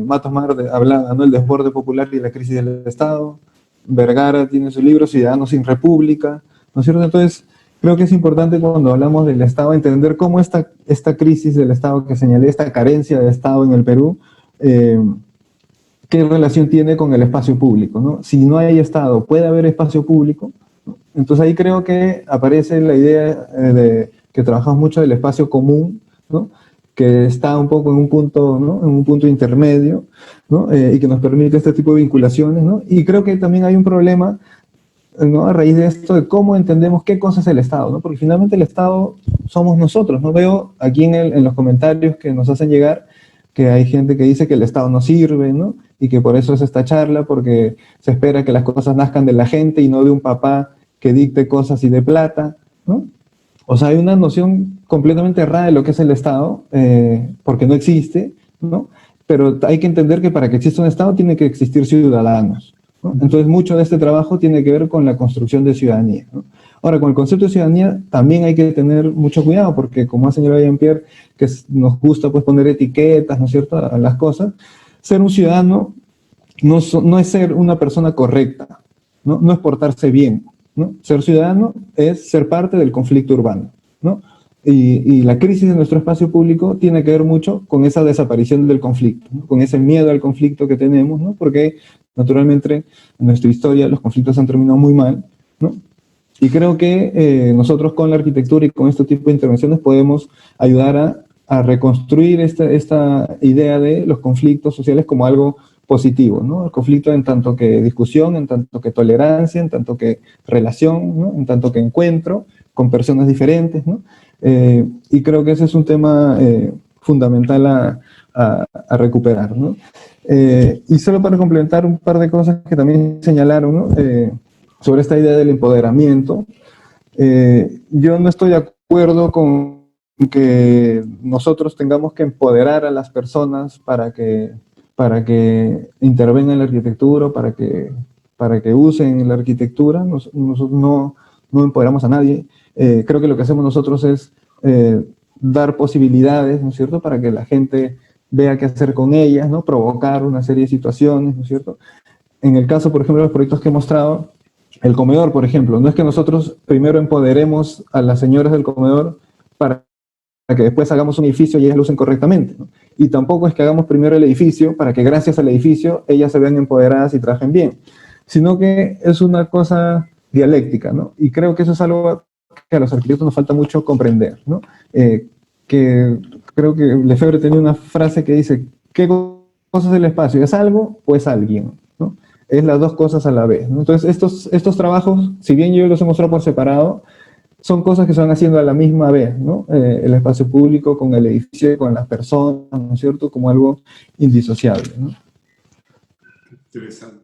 Matos Mar hablaba, ¿no? El desborde popular y la crisis del Estado. Vergara tiene su libro Ciudadanos sin República, ¿no es cierto? Entonces, creo que es importante cuando hablamos del Estado entender cómo esta crisis del Estado que señalé, esta carencia de Estado en el Perú, qué relación tiene con el espacio público, ¿no? Si no hay Estado, ¿puede haber espacio público? ¿No? Entonces ahí creo que aparece la idea de que trabajamos mucho del espacio común, ¿no? Que está un poco en un punto, ¿no? En un punto intermedio, ¿no? Y que nos permite este tipo de vinculaciones, ¿no? Y creo que también hay un problema, ¿no? A raíz de esto, de cómo entendemos qué cosa es el Estado, ¿no? Porque finalmente el Estado somos nosotros, ¿no? Veo aquí en los comentarios que nos hacen llegar que hay gente que dice que el Estado no sirve, ¿no? Y que por eso es esta charla, porque se espera que las cosas nazcan de la gente y no de un papá que dicte cosas y de plata, ¿no? O sea, hay una noción completamente errada de lo que es el Estado, porque no existe, ¿no? Pero hay que entender que para que exista un Estado tiene que existir ciudadanos, ¿no? Entonces, mucho de este trabajo tiene que ver con la construcción de ciudadanía, ¿no? Ahora, con el concepto de ciudadanía también hay que tener mucho cuidado, porque como ha señalado Jean-Pierre, que nos gusta pues poner etiquetas, ¿no es cierto?, a las cosas. Ser un ciudadano no es ser una persona correcta, ¿no? No es portarse bien, ¿no? Ser ciudadano es ser parte del conflicto urbano, ¿no? Y la crisis de nuestro espacio público tiene que ver mucho con esa desaparición del conflicto, ¿no? Con ese miedo al conflicto que tenemos, ¿no? Porque naturalmente en nuestra historia los conflictos han terminado muy mal, ¿no? Y creo que nosotros con la arquitectura y con este tipo de intervenciones podemos ayudar a reconstruir esta idea de los conflictos sociales como algo positivo, ¿no? El conflicto en tanto que discusión, en tanto que tolerancia, en tanto que relación, ¿no? En tanto que encuentro con personas diferentes, ¿no? Y creo que ese es un tema fundamental a recuperar, ¿no? Y solo para complementar un par de cosas que también señalaron, ¿no? Sobre esta idea del empoderamiento, yo no estoy de acuerdo con que nosotros tengamos que empoderar a las personas para que intervengan en la arquitectura, para que usen la arquitectura. Nosotros no empoderamos a nadie. Creo que lo que hacemos nosotros es dar posibilidades, ¿no es cierto?, para que la gente vea qué hacer con ellas, ¿no? Provocar una serie de situaciones, ¿no es cierto? En el caso, por ejemplo, de los proyectos que he mostrado, el comedor, por ejemplo, no es que nosotros primero empoderemos a las señoras del comedor para que después hagamos un edificio y ellas lo usen correctamente, ¿no? Y tampoco es que hagamos primero el edificio para que gracias al edificio ellas se vean empoderadas y trabajen bien, sino que es una cosa dialéctica, ¿no? Y creo que eso es algo que a los arquitectos nos falta mucho comprender, ¿no? Que creo que Lefebvre tenía una frase que dice, ¿qué cosa es el espacio? ¿Es algo o es alguien? ¿No? Es las dos cosas a la vez, ¿no? Entonces, estos trabajos, si bien yo los he mostrado por separado, son cosas que se van haciendo a la misma vez, ¿no? El espacio público con el edificio, con las personas, ¿no es cierto?, como algo indisociable, ¿no? Interesante.